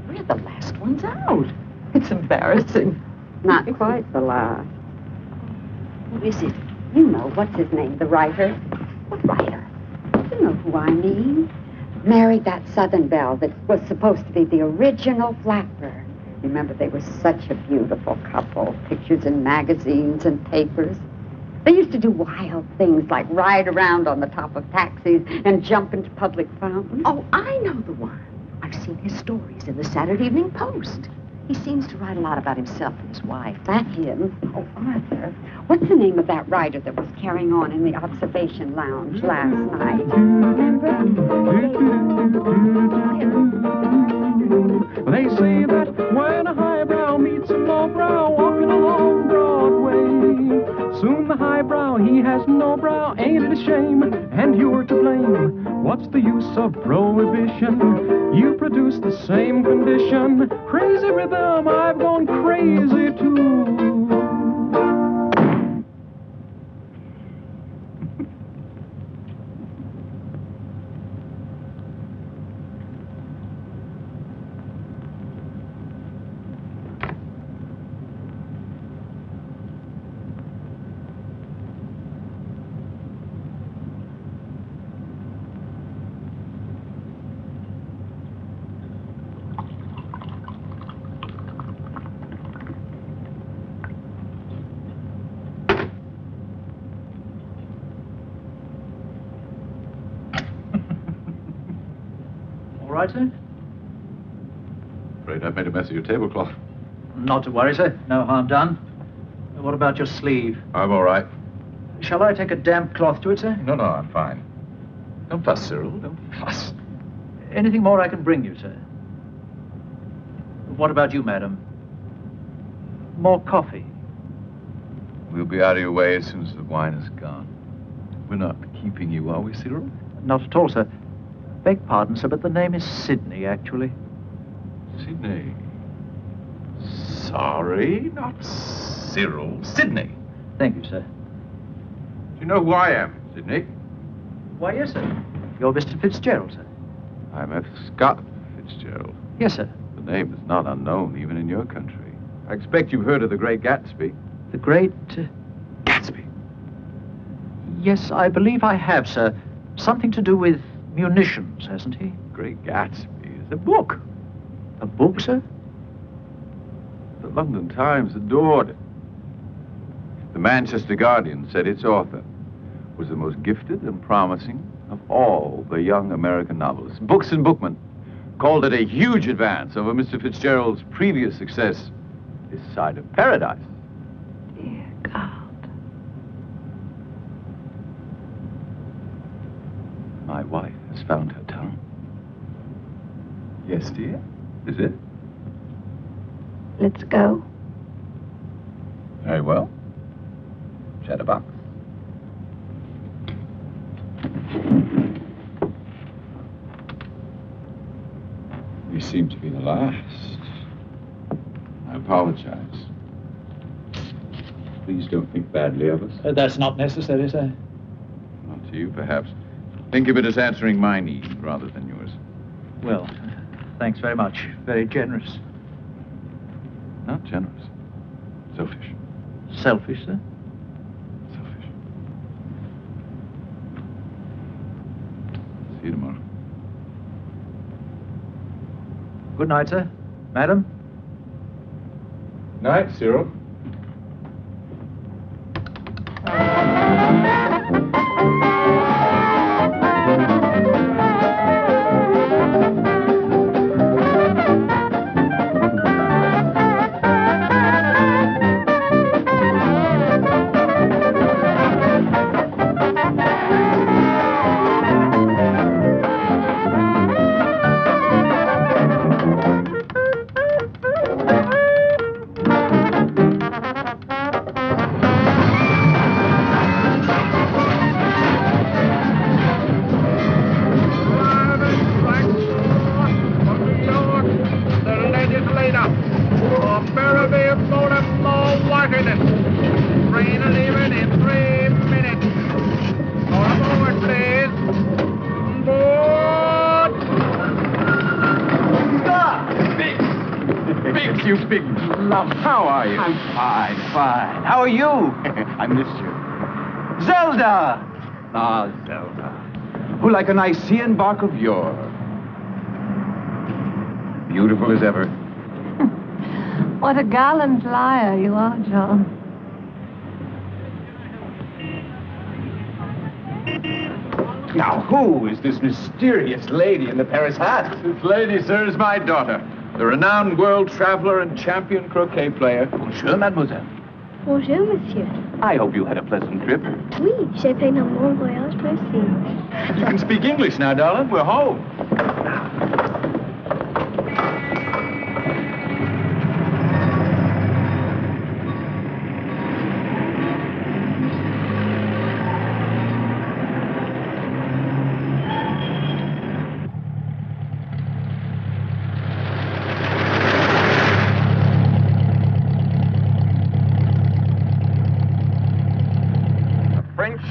We're the last ones out. It's embarrassing. Not quite the last. Who is it? You know, what's his name, the writer? What writer? You know who I mean. Married that Southern belle that was supposed to be the original Blackbird. Remember, they were such a beautiful couple. Pictures in magazines and papers. They used to do wild things like ride around on the top of taxis and jump into public fountains. Oh, I know the one. I've seen his stories in the Saturday Evening Post. He seems to write a lot about himself and his wife. That him? Oh, Arthur. What's the name of that writer that was carrying on in the observation lounge last night? Remember? They say that when a highbrow meets a lowbrow walking along Broadway, soon the highbrow, he has no brow. Ain't it a shame? And you're to blame. What's the use of prohibition? You produce the same condition. Crazy rhythm, I've gone crazy too. All right, sir? Afraid I've made a mess of your tablecloth. Not to worry, sir. No harm done. What about your sleeve? I'm all right. Shall I take a damp cloth to it, sir? No, I'm fine. Don't fuss, Cyril. Don't fuss. Anything more I can bring you, sir? What about you, madam? More coffee? We'll be out of your way as soon as the wine is gone. We're not keeping you, are we, Cyril? Not at all, sir. Beg pardon, sir, but the name is Sidney, actually. Sidney. Sorry, not Cyril. Sidney. Thank you, sir. Do you know who I am, Sidney? Why, yes, sir. You're Mr. Fitzgerald, sir. I'm F. Scott Fitzgerald. Yes, sir. The name is not unknown, even in your country. I expect you've heard of the great Gatsby. The great... Gatsby? Yes, I believe I have, sir. Something to do with munitions, hasn't he? Great Gatsby is a book. A book, sir? The London Times adored it. The Manchester Guardian said its author was the most gifted and promising of all the young American novelists. Books and Bookman called it a huge advance over Mr. Fitzgerald's previous success, This Side of Paradise. Dear God. My wife has found her tongue. Yes, dear? Is it? Let's go. Very well. Chatterbox. We seem to be the last. I apologize. Please don't think badly of us. That's not necessary, sir. Not to you, perhaps. Think of it as answering my need rather than yours. Well, thanks very much. Very generous. Not generous. Selfish. Selfish, sir? Selfish. See you tomorrow. Good night, sir. Madam? Night, Cyril. love, how are you? I'm fine, fine. How are you? I missed you. Zelda! Ah, Zelda. Who like a Nicean bark of yore. Beautiful as ever. What a gallant liar you are, John. Now, who is this mysterious lady in the Paris hat? This lady, sir, is my daughter, the renowned world traveler and champion croquet player. Bonjour, mademoiselle. Bonjour, monsieur. I hope you had a pleasant trip. Oui, j'ai fait un bon voyage, merci. You can speak English now, darling. We're home.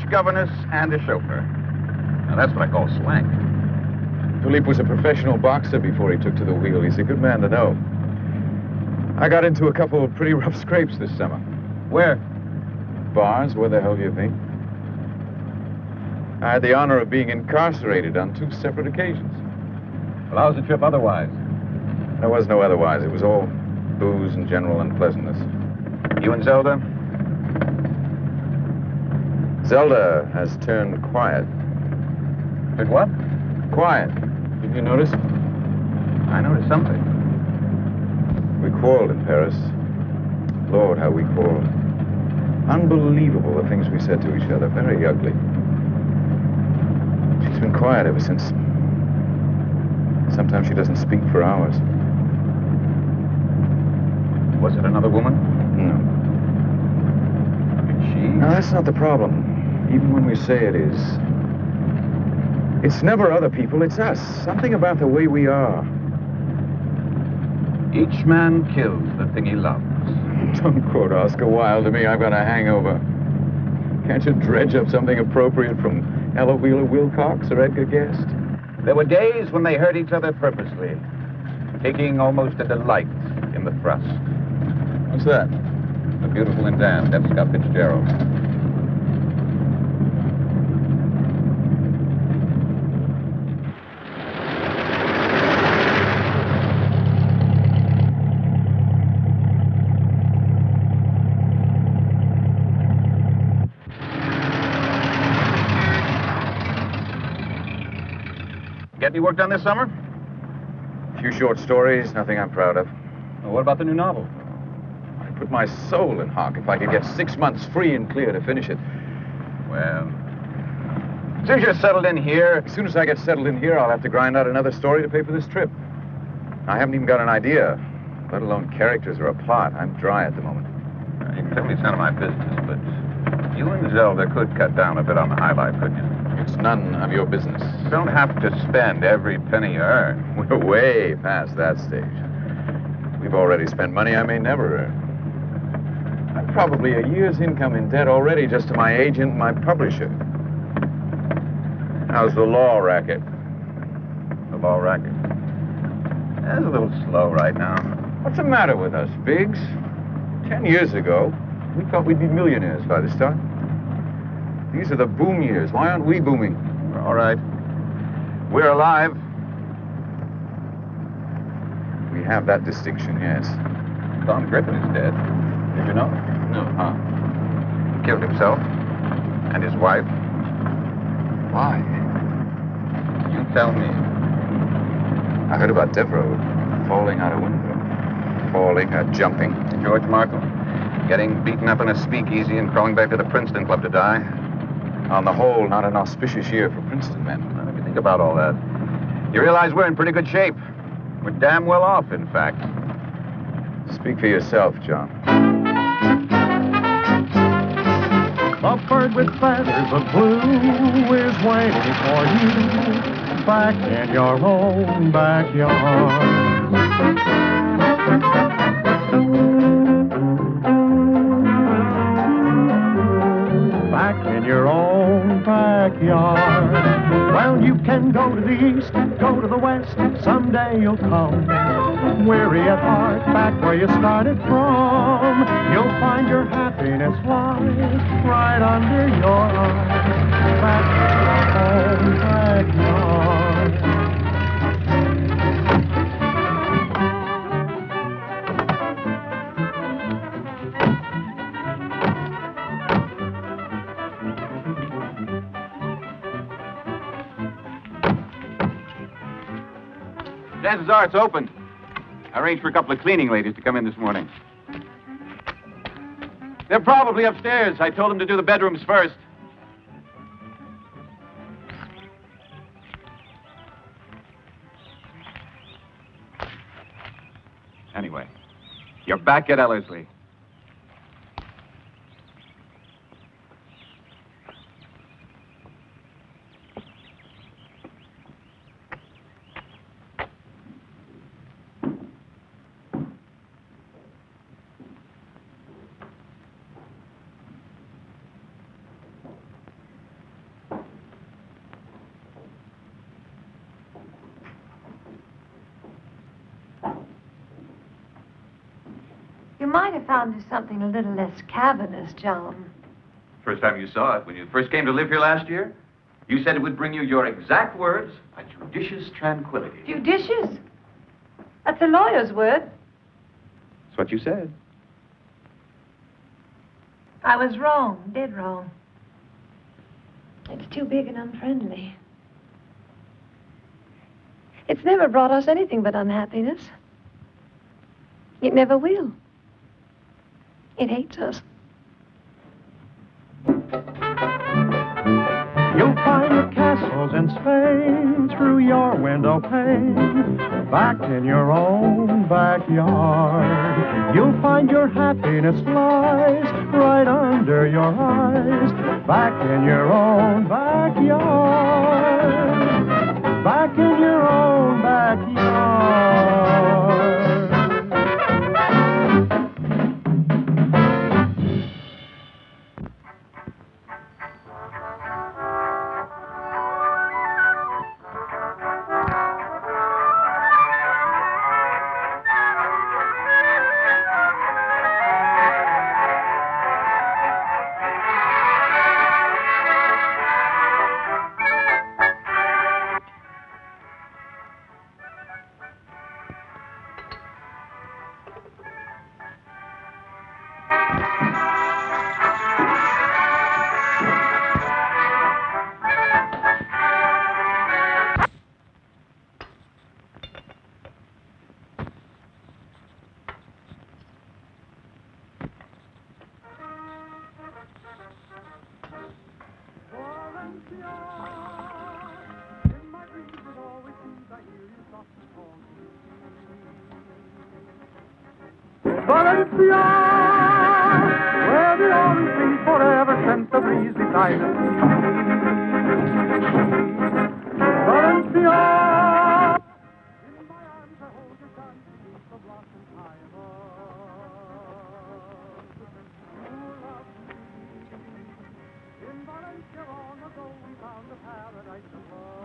Governess and a chauffeur. Now, that's what I call swank. Philippe was a professional boxer before he took to the wheel. He's a good man to know. I got into a couple of pretty rough scrapes this summer. Where? Bars, where the hell do you think? I had the honor of being incarcerated on 2 separate occasions. Well, how's the trip otherwise? There was no otherwise. It was all booze and general unpleasantness. You and Zelda? Zelda has turned quiet. Did what? Quiet. Didn't you notice? I noticed something. We quarreled in Paris. Lord, how we quarreled. Unbelievable, the things we said to each other. Very ugly. She's been quiet ever since. Sometimes she doesn't speak for hours. Was it another woman? No. Did she? No, that's not the problem. Even when we say it is. It's never other people, it's us. Something about the way we are. Each man kills the thing he loves. Don't quote Oscar Wilde to me. I've got a hangover. Can't you dredge up something appropriate from Ella Wheeler Wilcox or Edgar Guest? There were days when they hurt each other purposely, taking almost a delight in the thrust. What's that? The Beautiful and Damned, F. Scott Fitzgerald. Get any work done this summer? A few short stories, nothing I'm proud of. Well, what about the new novel? I'd put my soul in hock if I could get 6 months free and clear to finish it. Well, as soon as you're settled in here... As soon as I get settled in here, I'll have to grind out another story to pay for this trip. I haven't even got an idea, let alone characters or a plot. I'm dry at the moment. You can tell me it's none of my business, but you and Zelda could cut down a bit on the high life, couldn't you? It's none of your business. You don't have to spend every penny you earn. We're way past that stage. We've already spent money I may never earn. I'm probably a year's income in debt already just to my agent and my publisher. How's the law racket? The law racket. It's a little slow right now. What's the matter with us, Biggs? 10 years ago, we thought we'd be millionaires by this time. These are the boom years. Why aren't we booming? We're all right. We're alive. We have that distinction, yes. Tom Griffin is dead. Did you know? No, huh? He killed himself and his wife. Why? You tell me. I heard about Devereaux falling out a window. Falling, jumping. George Markle getting beaten up in a speakeasy and crawling back to the Princeton Club to die. On the whole, not an auspicious year for Princeton men. Now, if you think about all that, you realize we're in pretty good shape. We're damn well off, in fact. Speak for yourself, John. A bird with feathers of blue is waiting for you back in your own backyard. back in your own backyard. Well, you can go to the east, go to the west, someday you'll come. Weary at heart, back where you started from. You'll find your happiness lies right under your eyes, back in your own backyard. Chances are it's open. I arranged for a couple of cleaning ladies to come in this morning. They're probably upstairs. I told them to do the bedrooms first. Anyway, you're back at Ellerslie. You might have found us something a little less cavernous, John. First time you saw it, when you first came to live here last year, you said it would bring you your exact words, a judicious tranquility. Judicious? That's a lawyer's word. That's what you said. I was wrong, dead wrong. It's too big and unfriendly. It's never brought us anything but unhappiness. It never will. It hates us. You'll find the castles in Spain through your window pane, back in your own backyard. You'll find your happiness lies right under your eyes, back in your own backyard, back in your own backyard. Valencia, where the orange trees forever sent the breeze beside us. Valencia, in my arms I hold your son, the blossom high above. You love me. In Valencia long ago we found a paradise of love.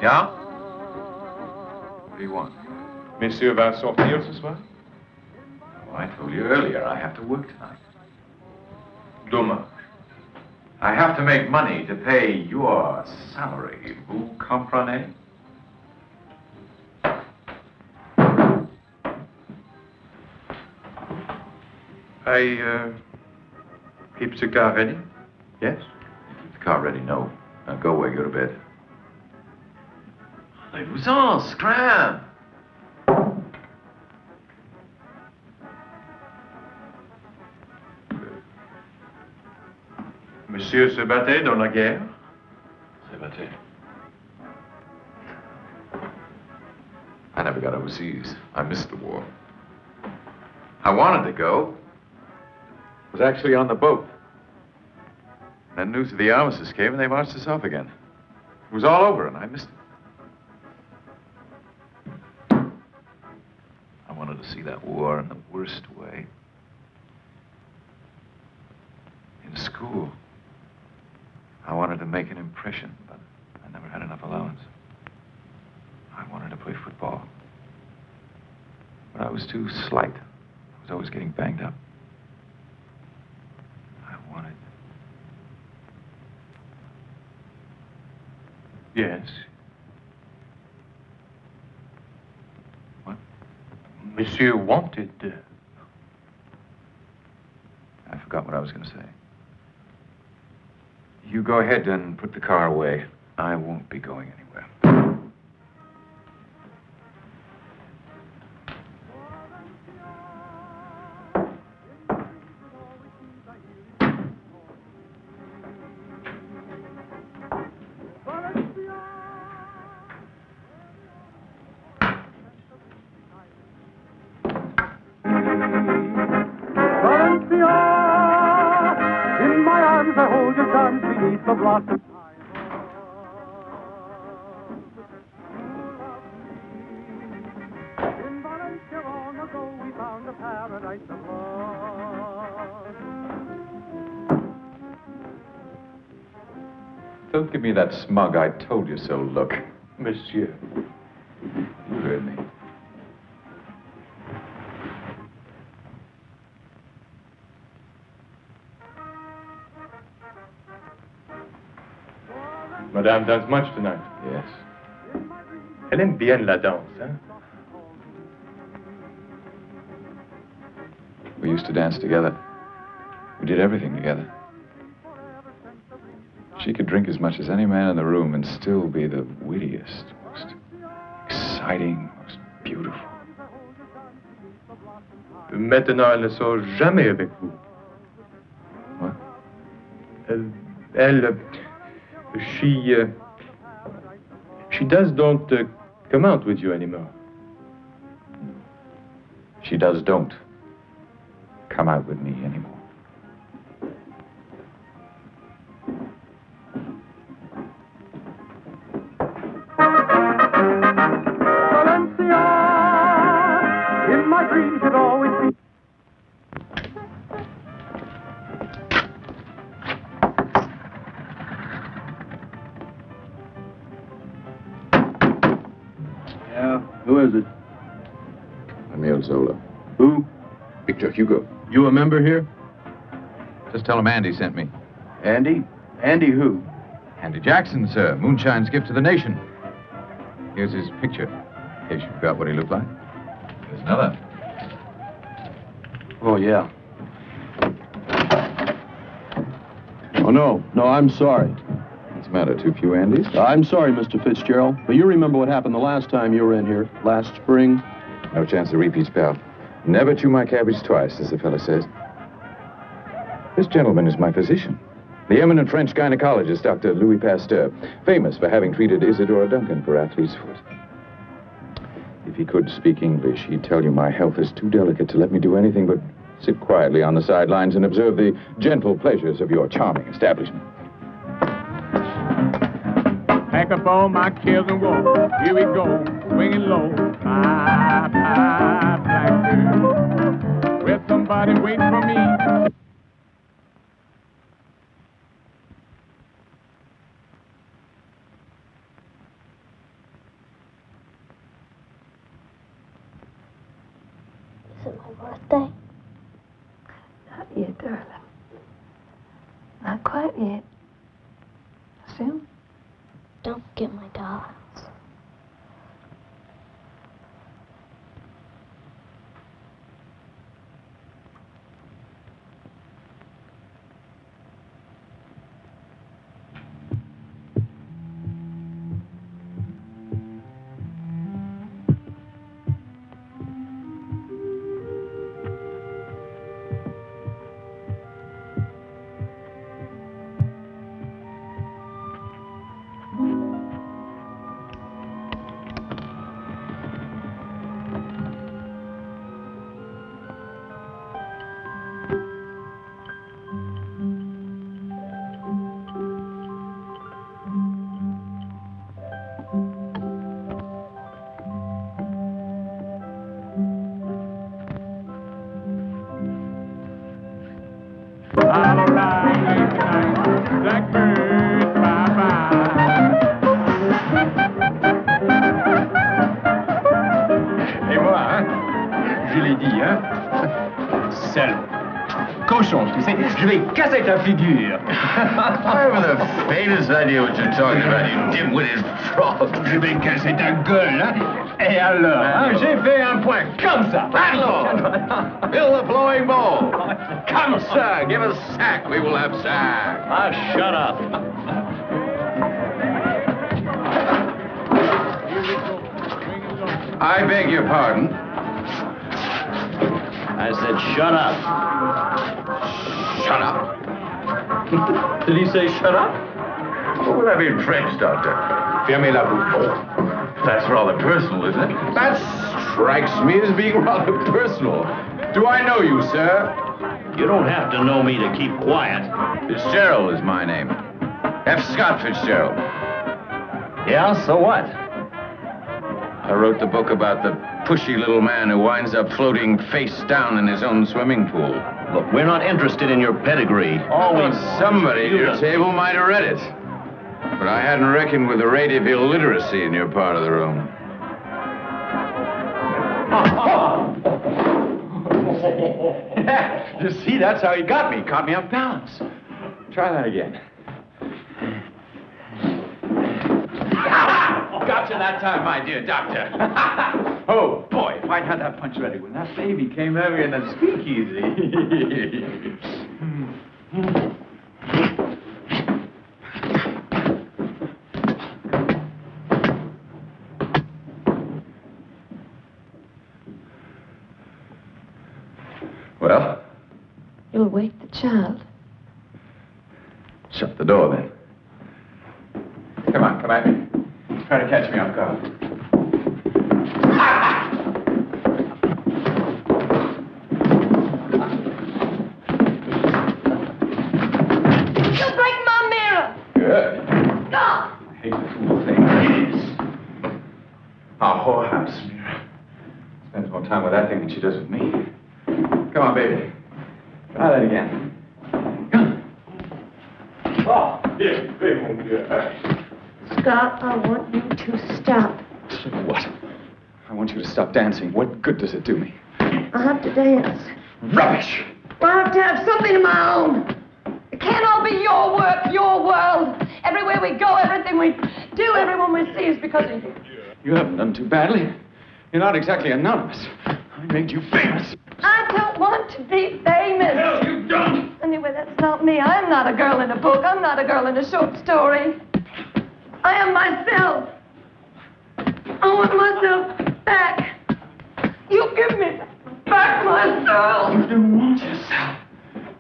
Yeah? What do you want? Monsieur va sortir ce soir? Oh, I told you earlier, I have to work tonight. Dommage. I have to make money to pay your salary. Vous comprenez? I keep the car ready? Yes? Keep the car ready, no. Now go away, go to bed. Levez-en, scram! Monsieur se battait dans la guerre? Se battait. I never got overseas. I missed the war. I wanted to go. Was actually on the boat. Then news of the armistice came and they marched us off again. It was all over and I missed it. I wanted to see that war in the worst way. In school. I wanted to make an impression, but I never had enough allowance. I wanted to play football. But I was too slight. I was always getting banged up. I wanted... Yes. What? Monsieur wanted. I forgot what I was going to say. You go ahead and put the car away. I won't be going anywhere. In my arms I hold your charms beneath the blossom. In Valencia long ago we found a paradise of love. Don't give me that smug I told you so look. Monsieur. You heard me. Madame danse much tonight. Yes. Elle aime bien la danse, hein? We used to dance together. We did everything together. She could drink as much as any man in the room and still be the wittiest, most exciting, most beautiful. Maintenant, elle ne sort jamais avec vous. What? She don't come out with you anymore. She don't come out with me anymore. Valencia, in my dreams it always be. Yeah, who is it? Emile Zola. Who? Victor Hugo. You a member here? Just tell him Andy sent me. Andy? Andy who? Andy Jackson, sir. Moonshine's gift to the nation. Here's his picture, in case you forgot what he looked like. There's another. Oh, yeah. Oh, no, I'm sorry. What's the matter, too few Andys? I'm sorry, Mr. Fitzgerald, but you remember what happened the last time you were in here, last spring? No chance of repeats, pal. Never chew my cabbage twice, as the fellow says. This gentleman is my physician. The eminent French gynecologist, Dr. Louis Pasteur, famous for having treated Isadora Duncan for athlete's foot. If he could speak English, he'd tell you my health is too delicate to let me do anything but sit quietly on the sidelines and observe the gentle pleasures of your charming establishment. Pack up all my cares and woe. Here we go, swinging low. My black girl. Where's somebody waiting for me? Is it my birthday? Not yet, darling. Not quite yet. Soon? Don't forget my dolls. salaud. Cochon, tu sais, je vais casser ta figure. I have the faintest idea what you're talking about, you dim-witted frog. Je vais casser ta gueule, hein. Et alors, hein, j'ai fait un point comme ça. Landlord! Fill the flowing bowl. Come, sir, give us sack. We will have sack. Ah, shut up. I beg your pardon. I said shut up. Shut up. Did he say shut up? What would that be in French, Doctor? Fermez la bouche. That's rather personal, isn't it? That strikes me as being rather personal. Do I know you, sir? You don't have to know me to keep quiet. Fitzgerald is my name. F. Scott Fitzgerald. Yeah, so what? I wrote the book about the pushy little man who winds up floating face down in his own swimming pool. Look, we're not interested in your pedigree. Always somebody at your table might have read it. But I hadn't reckoned with the rate of illiteracy in your part of the room. You see, that's how he got me. Caught me off balance. Try that again. Gotcha that time, my dear doctor. Oh, boy, if I'd had that punch ready when that baby came over in the speakeasy. Well, You'll wake the child. shut the door then. Come on, come at me. Try to catch me off guard. You'll break my mirror. Good. Stop. I hate this little thing. It is. Our whorehouse mirror. Spends more time with that thing than she does with me. Come on, baby. Try that again. Come. Oh, yeah, big one, yeah. Scott, I want you to stop. What? I want you to stop dancing. What good does it do me? I have to dance. Rubbish! Well, I have to have something of my own. It can't all be your work, your world. Everywhere we go, everything we do, everyone we see is because of you. You haven't done too badly. You're not exactly anonymous. I made you famous. I don't want to be famous. No, you don't! Anyway, that's not me. I'm not a girl in a book. I'm not a girl in a short story. I am myself. I want myself back. You give me back myself. You don't want yourself.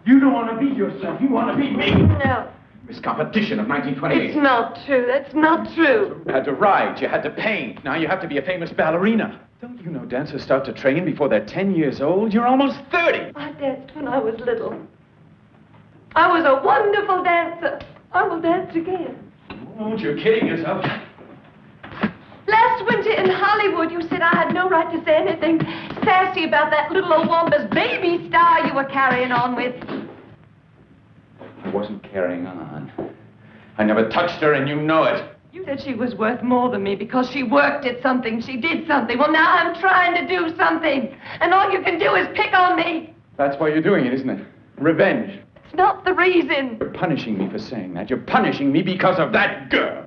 You don't want to be yourself. You want to be me. No, Miss Competition of 1928. it's not true. That's not true. You had to ride. You had to paint. Now you have to be a famous ballerina. Don't you know dancers start to train before they're 10 years old? You're almost 30. I danced when I was little. I was a wonderful dancer. I will dance again. Oh, you're kidding yourself. Last winter in Hollywood, you said I had no right to say anything sassy about that little old Wambus baby star you were carrying on with. I wasn't carrying on. I never touched her, and you know it. You said she was worth more than me because she worked at something, she did something. Well, now I'm trying to do something, and all you can do is pick on me. That's why you're doing it, isn't it? Revenge. It's not the reason. You're punishing me for saying that. You're punishing me because of that girl.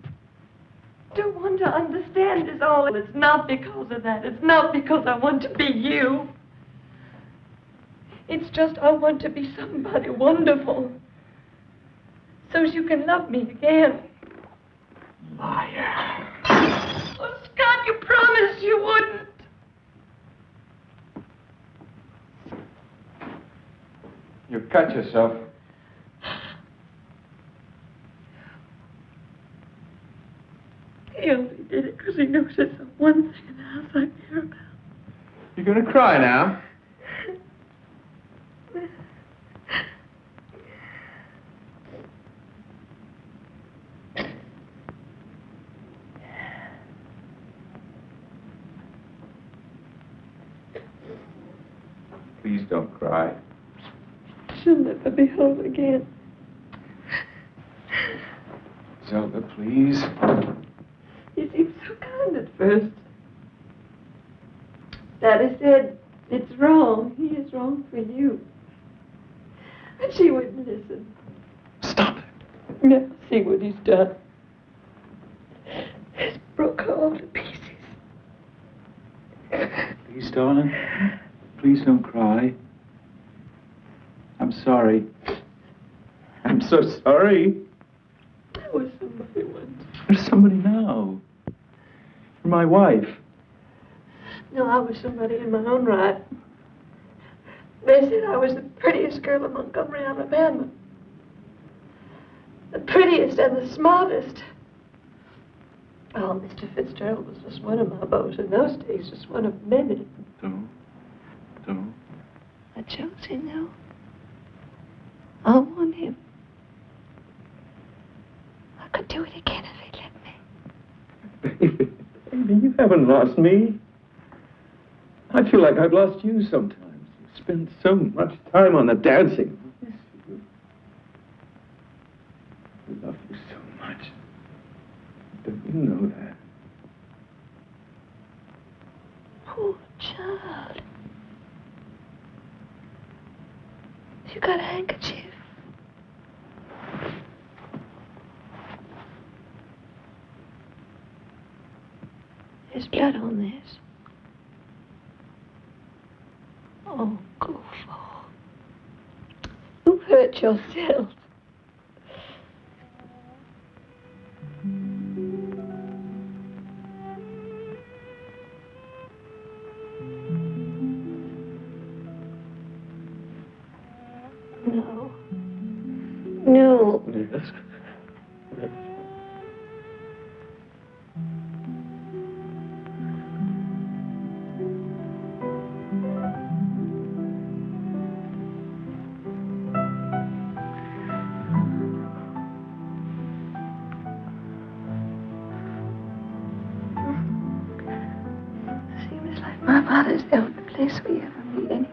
I don't want to understand is all. It's not because of that. It's not because I want to be you. It's just I want to be somebody wonderful. So you can love me again. Liar. Oh, Scott, you promised you wouldn't. You cut yourself. He only did it because he knows it's the one thing in the house I care about. You're gonna cry now. Please don't cry. She'll never be whole again. Zelda, please. He seemed so kind at first. Daddy said, it's wrong. He is wrong for you. But she wouldn't listen. Stop it. Now see what he's done. He's broke her all to pieces. Please, darling. Please don't cry. I'm sorry. I'm so sorry. I was somebody once. You're somebody now. You're my wife. No, I was somebody in my own right. They said I was the prettiest girl in Montgomery, Alabama. The prettiest and the smartest. Oh, Mr. Fitzgerald was just one of my beaux in those days, just one of many. Don't. I chose him now. I want him. I could do it again if he'd let me. Baby, you haven't lost me. I feel like I've lost you sometimes. You spend so much time on the dancing. I miss you. I love you so much. Don't you know that? Poor child. You got a handkerchief? There's blood on this. Oh, goofball. You hurt yourself. No. Yes. Seems like my father's the only place we ever meet anymore.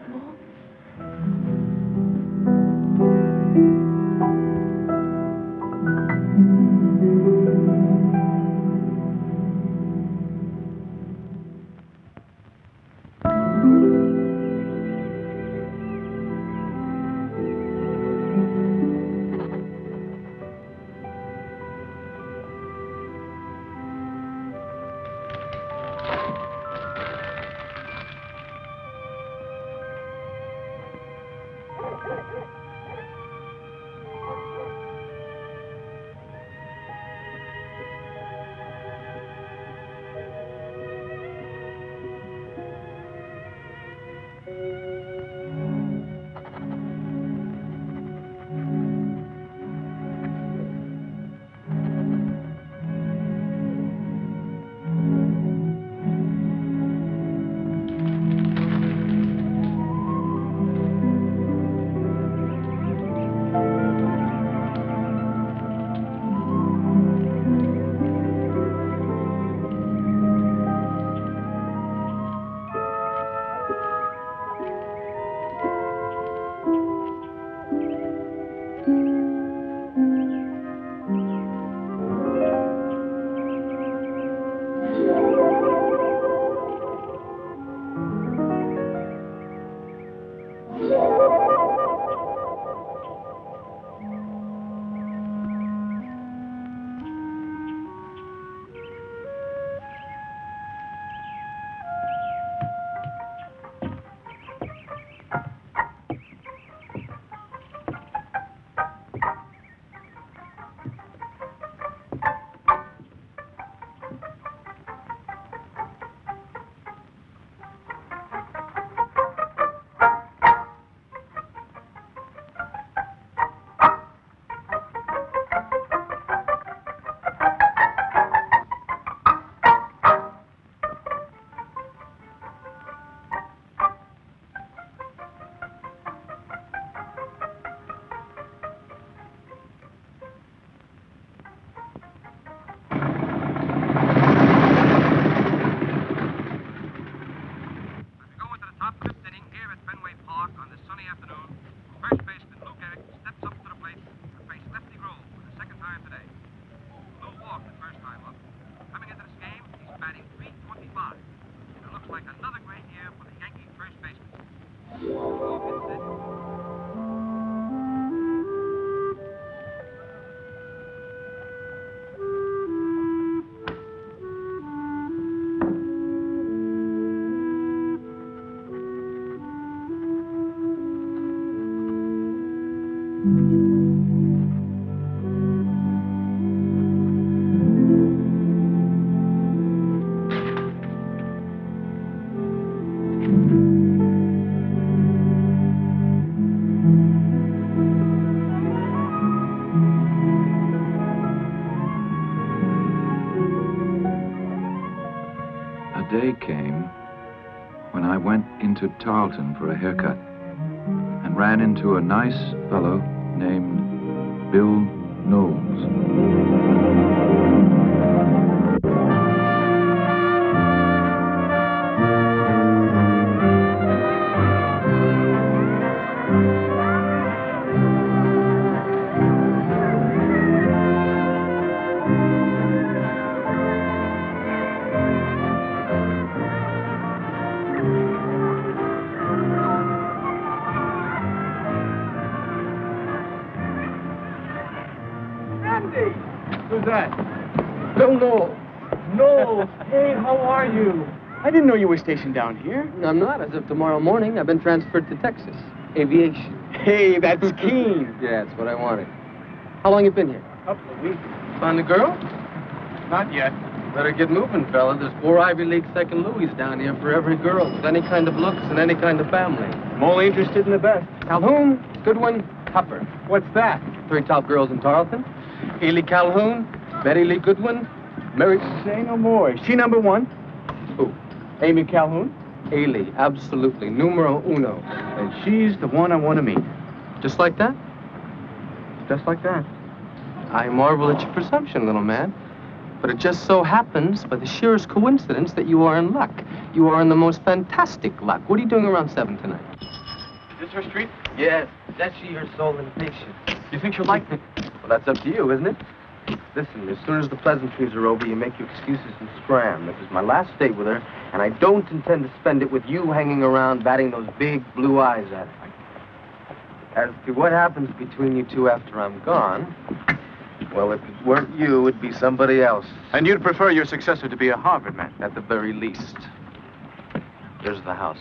A day came when I went into Tarleton for a haircut and ran into a nice fellow named Bill Knowles. Who's that? Bill Knowles. Knowles, hey, how are you? I didn't know you were stationed down here. I'm not. As of tomorrow morning, I've been transferred to Texas. Aviation. Hey, that's keen. Yeah, it's what I wanted. How long you been here? A couple of weeks. Found a girl? Not yet. Better get moving, fella. There's 4 Ivy League second Louis down here for every girl with any kind of looks and any kind of family. I'm only interested in the best. Calhoun, Goodwin, Tupper. What's that? 3 top girls in Tarleton. Ely Calhoun, Betty Lee Goodwin, Mary... Say no more. Is she number 1? Who? Amy Calhoun? Ely, absolutely. Numero uno. And she's the one I want to meet. Just like that? Just like that. I marvel at your perception, little man. But it just so happens, by the sheerest coincidence, that you are in luck. You are in the most fantastic luck. What are you doing around 7 tonight? Is this her street? Yes, that's she, her soul impatient. You think she'll like me? Well, that's up to you, isn't it? Listen, as soon as the pleasantries are over, you make your excuses and scram. This is my last day with her, and I don't intend to spend it with you hanging around batting those big blue eyes at her. As to what happens between you two after I'm gone, well, if it weren't you, it'd be somebody else. And you'd prefer your successor to be a Harvard man? At the very least. There's the house.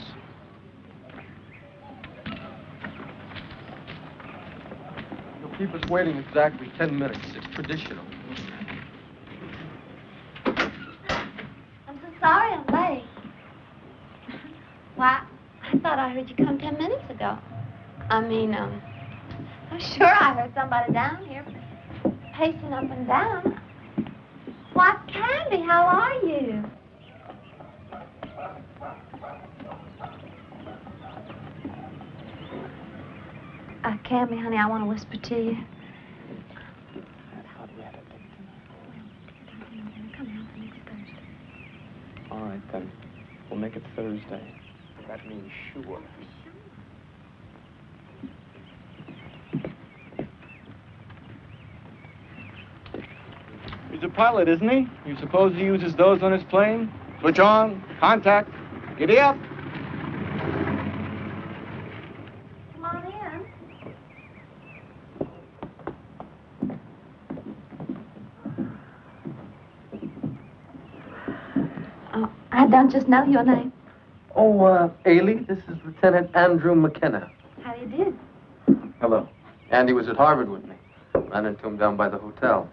You'll keep us waiting exactly 10 minutes. It's traditional. I'm so sorry I'm late. Why, I thought I heard you come 10 minutes ago. I'm sure I heard somebody down here pacing up and down. Why, Candy, how are you? Candy, honey, I want to whisper to you. All right, then. We'll make it Thursday. That means sure. He's a pilot, isn't he? You suppose he uses those on his plane? Switch on, contact, giddy up. Come on in. Oh, I don't just know your name. Oh, Ailey, this is Lieutenant Andrew McKenna. How do you do? Hello. Andy was at Harvard with me. Ran into him down by the hotel.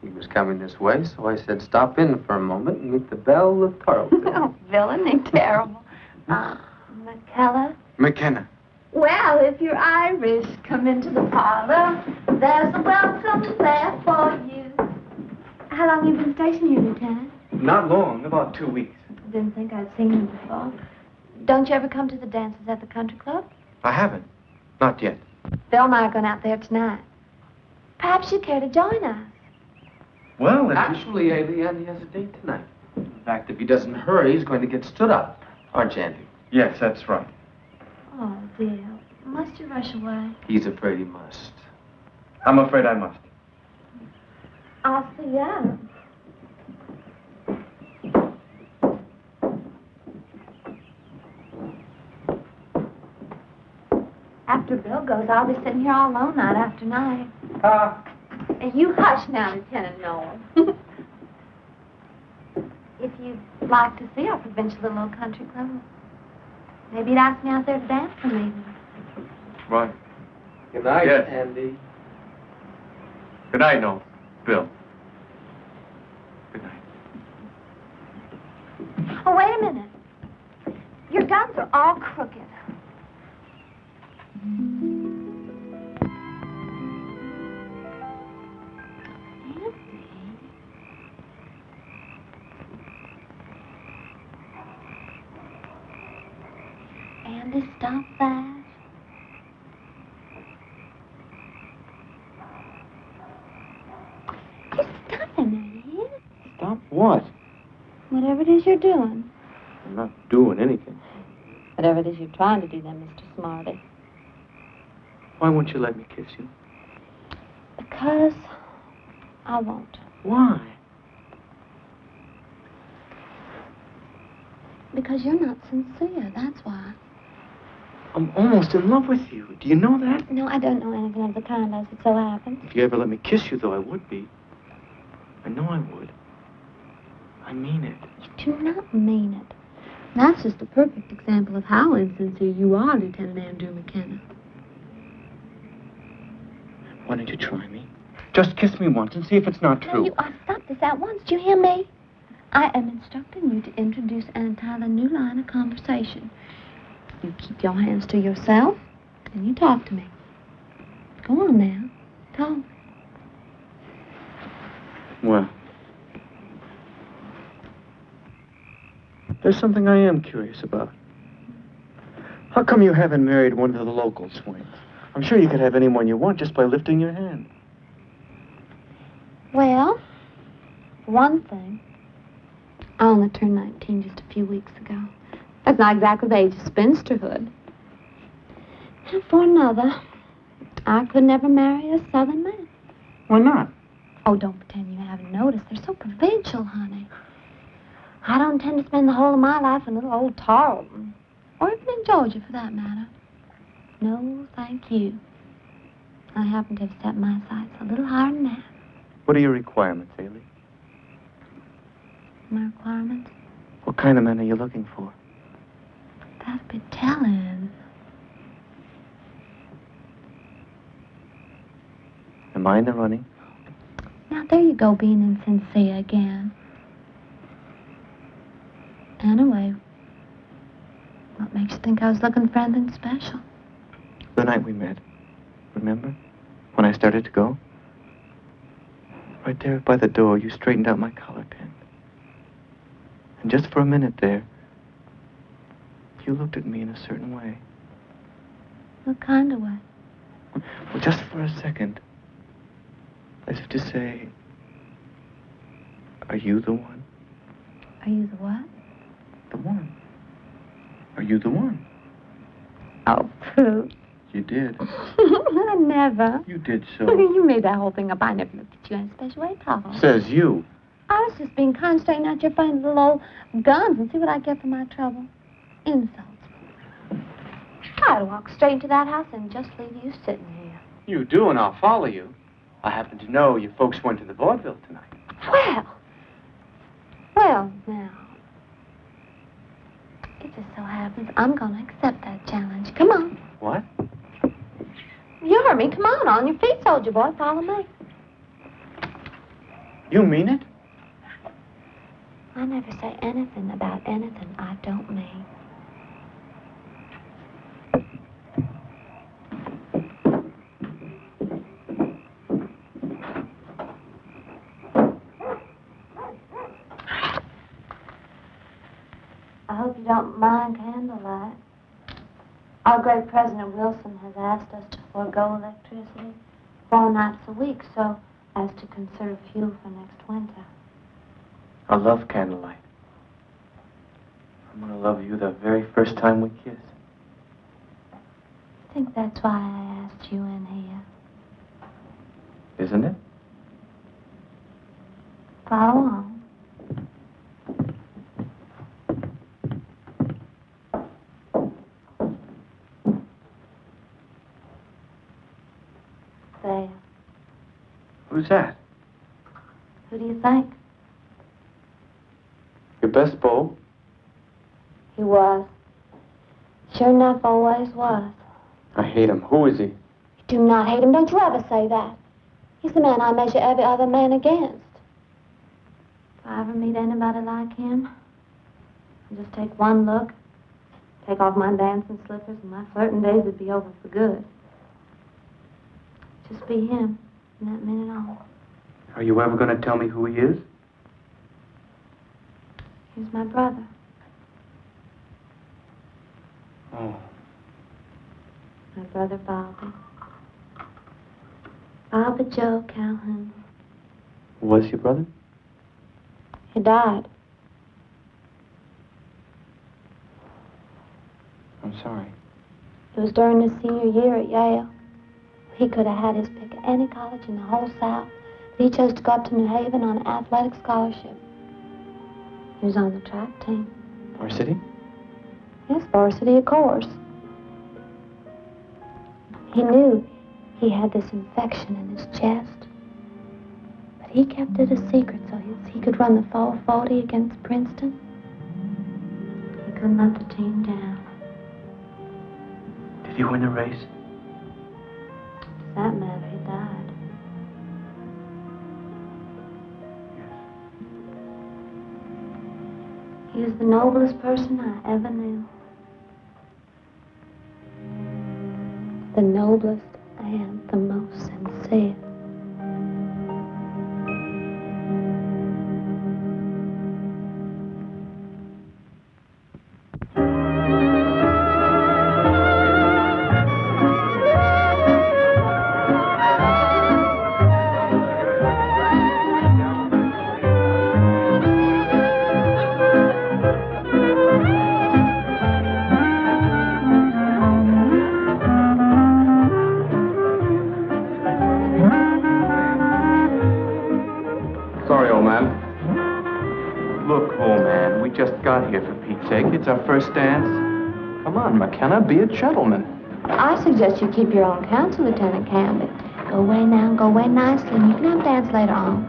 He was coming this way, so I said stop in for a moment and meet the belle of Tarleton. Oh, villainy, terrible. McKellar? McKenna. Well, if you're Irish, come into the parlor. There's a welcome there for you. How long have you been stationed here, Lieutenant? Not long, about 2 weeks. Didn't think I'd seen you before. Don't you ever come to the dances at the country club? I haven't. Not yet. Bill and I are going out there tonight. Perhaps you'd care to join us. Well, Actually, Ailey, Andy has a date tonight. In fact, if he doesn't hurry, he's going to get stood up. Aren't you, Andy? Yes, that's right. Oh, dear. Must you rush away? He's afraid he must. I'm afraid I must. I'll see you out. After Bill goes, I'll be sitting here all alone night after night. And you hush now, Lieutenant Noel. If you'd like to see our provincial little old country club, maybe you'd ask me out there to dance for me. Right. Good night, Yes. Andy. Good night, Noel. Bill. Good night. Oh, wait a minute. Your guns are all crooked. Andy, stop that. You're stopping, Andy. Stop what? Whatever it is you're doing. I'm not doing anything. Whatever it is you're trying to do then, Mr. Smarty. Why won't you let me kiss you? Because I won't. Why? Because you're not sincere, that's why. I'm almost in love with you. Do you know that? No, I don't know anything of the kind as it so happens. If you ever let me kiss you, though, I would be. I know I would. I mean it. You do not mean it. That's just a perfect example of how insincere you are, Lieutenant Andrew McKenna. Why don't you try me? Just kiss me once and see if it's not Now, true. you are stop this at once. Do you hear me? I am instructing you to introduce an entirely new line of conversation. You keep your hands to yourself, and you talk to me. Go on now. Talk. Well, there's something I am curious about. How come you haven't married one of the local swings? I'm sure you could have anyone you want just by lifting your hand. Well, for one thing, I only turned 19 just a few weeks ago. That's not exactly the age of spinsterhood. And for another, I could never marry a Southern man. Why not? Oh, don't pretend you haven't noticed. They're so provincial, honey. I don't intend to spend the whole of my life in little old Tarleton. Or even in Georgia, for that matter. No, thank you. I happen to have set my sights a little higher than that. What are your requirements, Ailey? My requirements? What kind of men are you looking for? That'd be telling. Am I in the running? Now, there you go, being insincere again. Anyway, what makes you think I was looking for anything special? The night we met. Remember? When I started to go? Right there by the door, you straightened out my collar pin. And just for a minute there, you looked at me in a certain way. What kind of way? Well, just for a second. As if to say, are you the one? Are you the what? The one. Are you the one? Oh, pooh. You did. I never. You did so. You made that whole thing up. I never looked at you in a special way at all. Says you. I was just being kind, straighten out your funny little old guns and see what I get for my trouble. Insults. I'd walk straight into that house and just leave you sitting here. You do, and I'll follow you. I happen to know your folks went to the vaudeville tonight. Well, now. It just so happens I'm going to accept that challenge. Come on. What? You heard me. Come on your feet, soldier boy. Follow me. You mean it? I never say anything about anything I don't mean. I hope you don't mind candlelight. Our great President Wilson has asked us to forego electricity 4 nights a week so as to conserve fuel for next winter. I love candlelight. I'm gonna love you the very first time we kiss. I think that's why I asked you in here. Isn't it? Follow on. There. Who's that? Who do you think? Your best beau? He was. Sure enough, always was. I hate him. Who is he? do not hate him. Don't you ever say that. He's the man I measure every other man against. If I ever meet anybody like him, I'll just take one look, take off my dancing slippers, and my flirting days would be over for good. Just be him from that minute on. Are you ever going to tell me who he is? He's my brother. Oh. My brother Bobby. Bobby Joe Calhoun. Who was your brother? He died. I'm sorry. It was during his senior year at Yale. He could have had his pick of any college in the whole South, but he chose to go up to New Haven on an athletic scholarship. He was on the track team. Varsity? Yes, varsity, of course. He knew he had this infection in his chest, but he kept it a secret so he could run the 440 against Princeton. He couldn't let the team down. Did he win the race? For that matter, he died. He was the noblest person I ever knew. The noblest and the most sincere. Here, for Pete's sake. It's our first dance. Come on, McKenna, be a gentleman. I suggest you keep your own counsel, Lieutenant Canby. Go away now, go away nicely, and you can have a dance later on.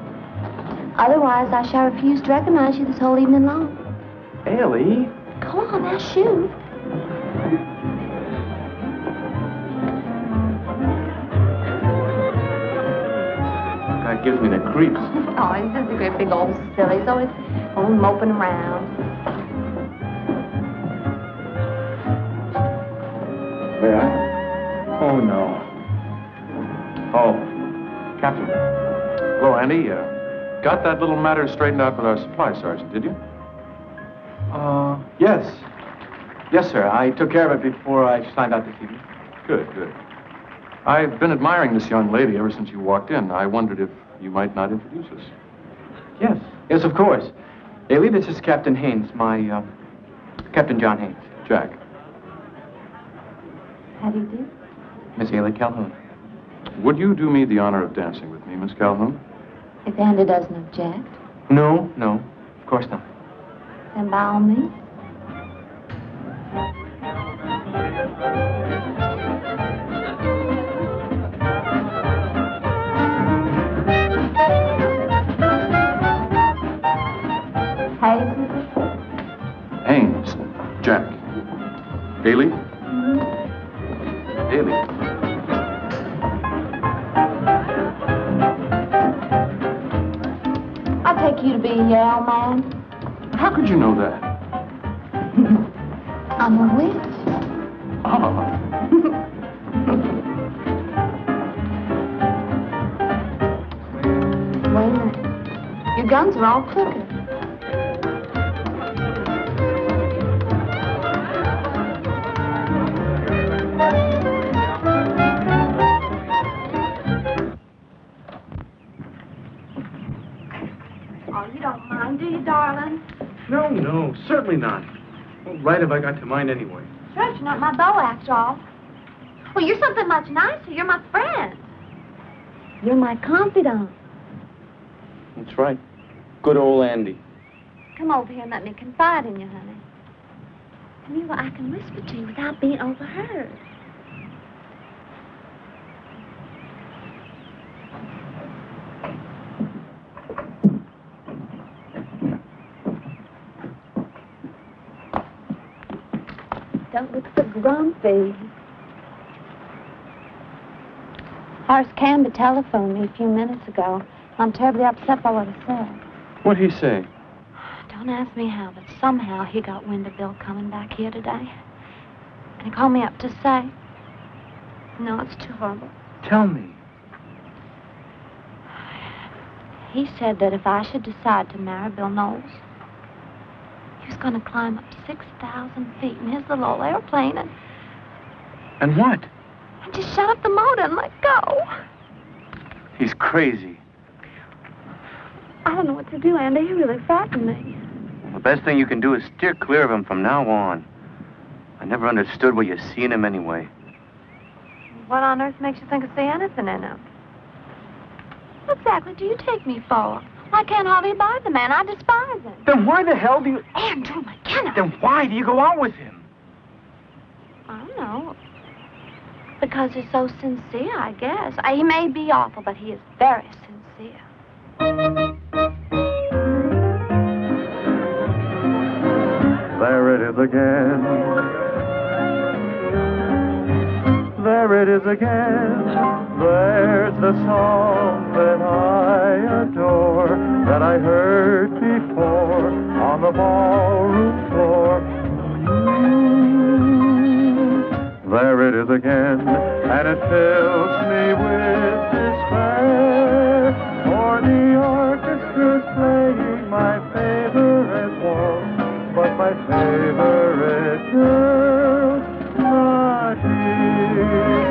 Otherwise, I shall refuse to recognize you this whole evening long. Ellie? Go on, now shoot. That gives me the creeps. Oh, he's just a great big old silly. He's always moping around. May I? Oh, no. Oh, Captain. Hello, Andy. Got that little matter straightened out with our supply sergeant, did you? Yes. Yes, sir. I took care of it before I signed out this evening. Good, good. I've been admiring this young lady ever since you walked in. I wondered if you might not introduce us. Yes. Yes, of course. Ailey, this is Captain Haynes, my, Captain John Haynes. Jack. How do you do? Miss Ailey Calhoun. Would you do me the honor of dancing with me, Miss Calhoun? If Andy doesn't object, No, of course not. then by all means. Haynes. Jack. Ailey? Ailey. I take you to be a Yale man. How could you know that? I'm a witch. Ah. Wait a minute. Your guns are all crooked. Oh, you don't mind, do you, darling? No, certainly not. What right have I got to mind anyway? Sure, you're not my beau, after all. Well, you're something much nicer. You're my friend. You're my confidant. That's right. Good old Andy. Come over here and let me confide in you, honey. Tell me what I can whisper to you without being overheard. Don't look so grumpy. Horace Canby telephoned me a few minutes ago. I'm terribly upset by what he said. What'd he say? Don't ask me how, but somehow he got wind of Bill coming back here today. And he called me up to say, no, it's too horrible. Tell me. He said that if I should decide to marry Bill Knowles, he was going to climb up 6,000 feet in his little old airplane And what? and just shut off the motor and let go. He's crazy. I don't know what to do, Andy. He really frightened me. The best thing you can do is steer clear of him from now on. I never understood where you seen him anyway. What on earth makes you think I see anything in him? What exactly do you take me for? I can't hardly abide the man. I despise him. Then why the hell do you... Andrew McKenna. Then why do you go out with him? I don't know. Because he's so sincere, I guess. He may be awful, but he is very sincere. There it is again. There it is again. There's the song that I adore, that I heard before on the ballroom floor. There it is again, and it fills me with despair, for the orchestra's playing my favorite waltz, but my favorite girl's not here.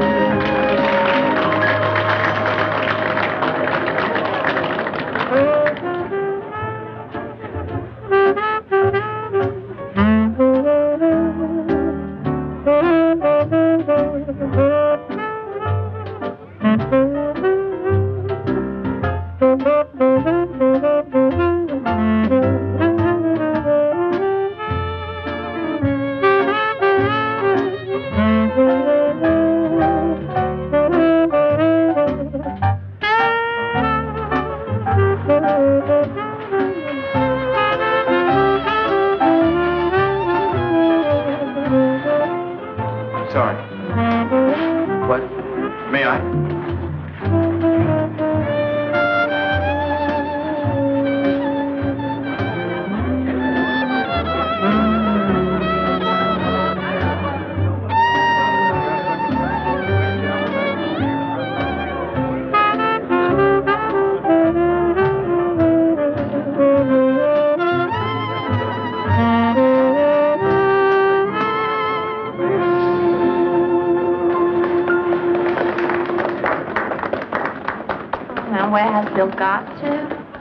Bill got to?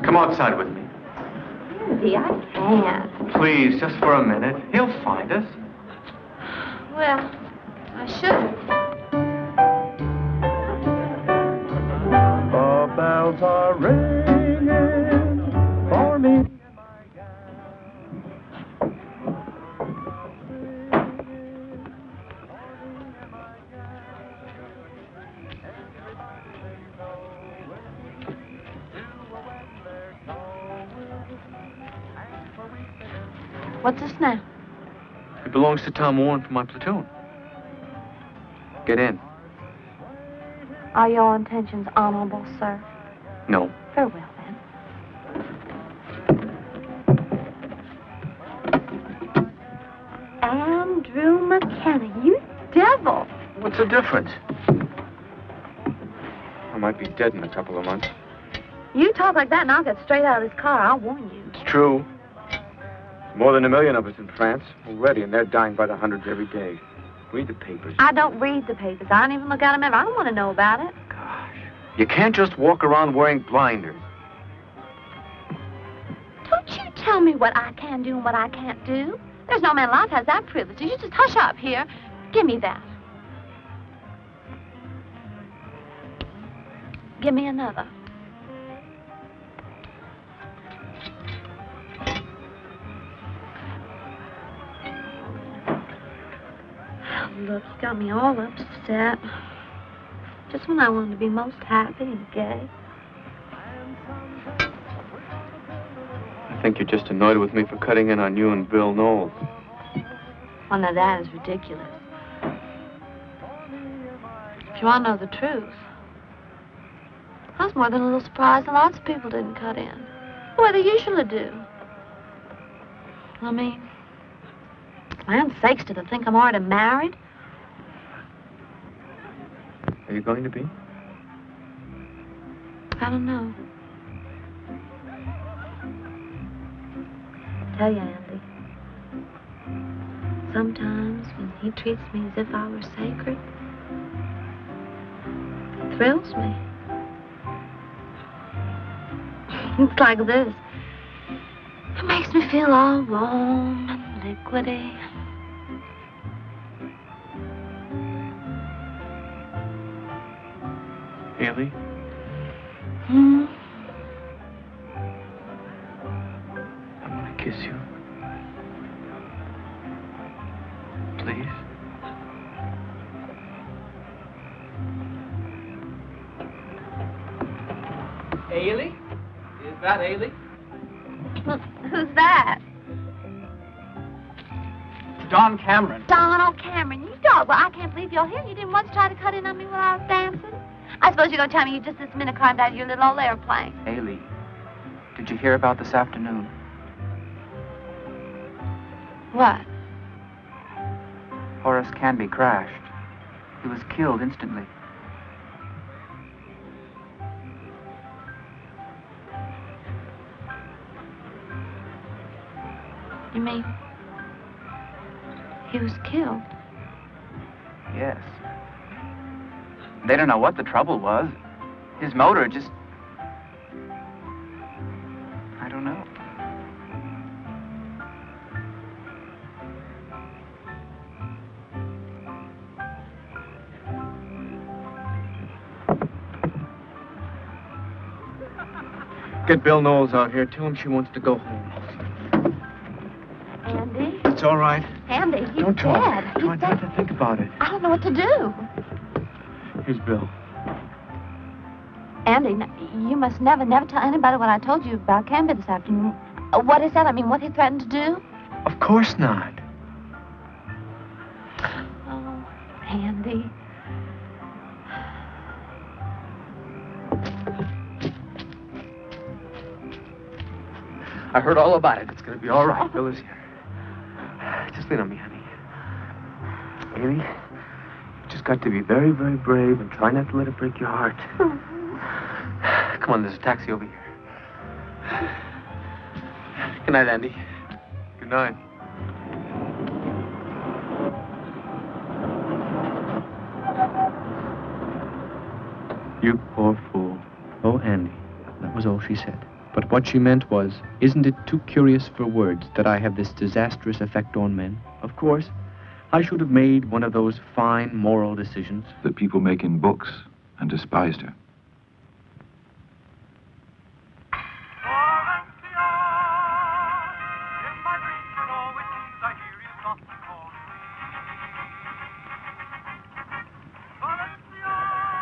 Come outside with me. Andy, I can't. Please, just for a minute. He'll find us. Well, I should. The bells are ringing for me. What's this now? It belongs to Tom Warren from my platoon. Get in. Are your intentions honorable, sir? No. Very well, then. Andrew McKenna, you devil! What's the difference? I might be dead in a couple of months. You talk like that and I'll get straight out of this car. I'll warn you. It's true. More than 1 million of us in France already, and they're dying by the hundreds every day. Read the papers. I don't read the papers. I don't even look at them ever. I don't want to know about it. Gosh. You can't just walk around wearing blinders. Don't you tell me what I can do and what I can't do. There's no man alive has that privilege. You just hush up here. Give me that. Give me another. Look, you got me all upset. Just when I wanted to be most happy and gay. I think you're just annoyed with me for cutting in on you and Bill Knowles. Well, now that is ridiculous. If you want to know the truth, I was more than a little surprised that lots of people didn't cut in. The way they usually do. I mean, land's sakes, do they think I'm already married? Are you going to be? I don't know. Tell you, Andy. Sometimes when he treats me as if I were sacred, it thrills me. It's like this. It makes me feel all warm and liquidy. Haley? Hmm? I want to kiss you. Please? Ailey? Is that Ailey? Who's that? Don Cameron. Donald Cameron, you dog. Well, I can't believe you're here. You didn't once try to cut in on me while I was dancing. I suppose you're going to tell me you just this minute climbed out of your little old airplane. Ailey, did you hear about this afternoon? What? Horace Canby crashed. He was killed instantly. You mean he was killed? Yes. They don't know what the trouble was. His motor just... I don't know. Get Bill Knowles out here. Tell him she wants to go home. Andy? It's all right. Andy, he's Don't talk. dead. Come on, have to think about it. I don't know what to do. Here's Bill. Andy, you must never tell anybody what I told you about Canby this afternoon. What is that? I mean, what he threatened to do? Of course not. Oh, Andy. I heard all about it. It's going to be all right. Bill is here. Just lean on me, honey. Ailey, you just got to be very, very brave and try not to let it break your heart. Come on, there's a taxi over here. Good night, Andy. Good night. You poor fool. Oh, Andy. That was all she said. But what she meant was, isn't it too curious for words that I have this disastrous effect on men? Of course, I should have made one of those fine moral decisions that people make in books and despised her.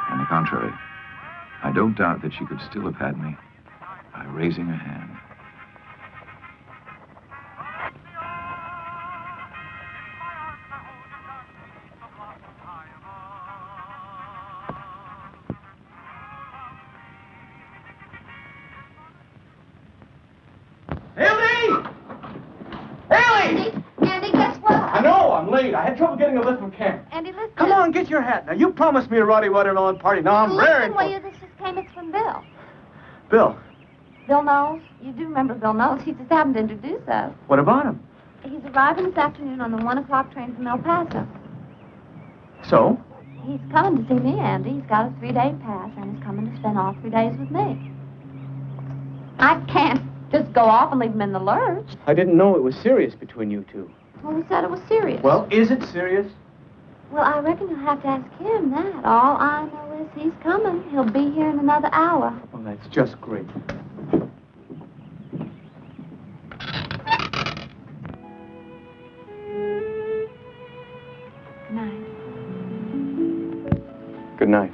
On the contrary, I don't doubt that she could still have had me by raising her hand. Haley! Haley! Andy, guess what? I know, I'm late. I had trouble getting a lift from camp. Andy, listen. Come on, get your hat. Now, you promised me a Roddy Watermelon party. Now, I'm raring Listen, will you? This just came. It's from Bill. Bill, Bill Knowles. You do remember Bill Knowles. He just happened to introduce us. what about him? He's arriving this afternoon on the 1 o'clock train from El Paso. So? He's coming to see me, Andy. He's got a 3-day pass, and he's coming to spend all 3 days with me. I can't just go off and leave him in the lurch. I didn't know it was serious between you two. Well, who said it was serious? Well, is it serious? Well, I reckon you'll have to ask him that. All I know is he's coming. He'll be here in another hour. Well, that's just great. Good night. Good night.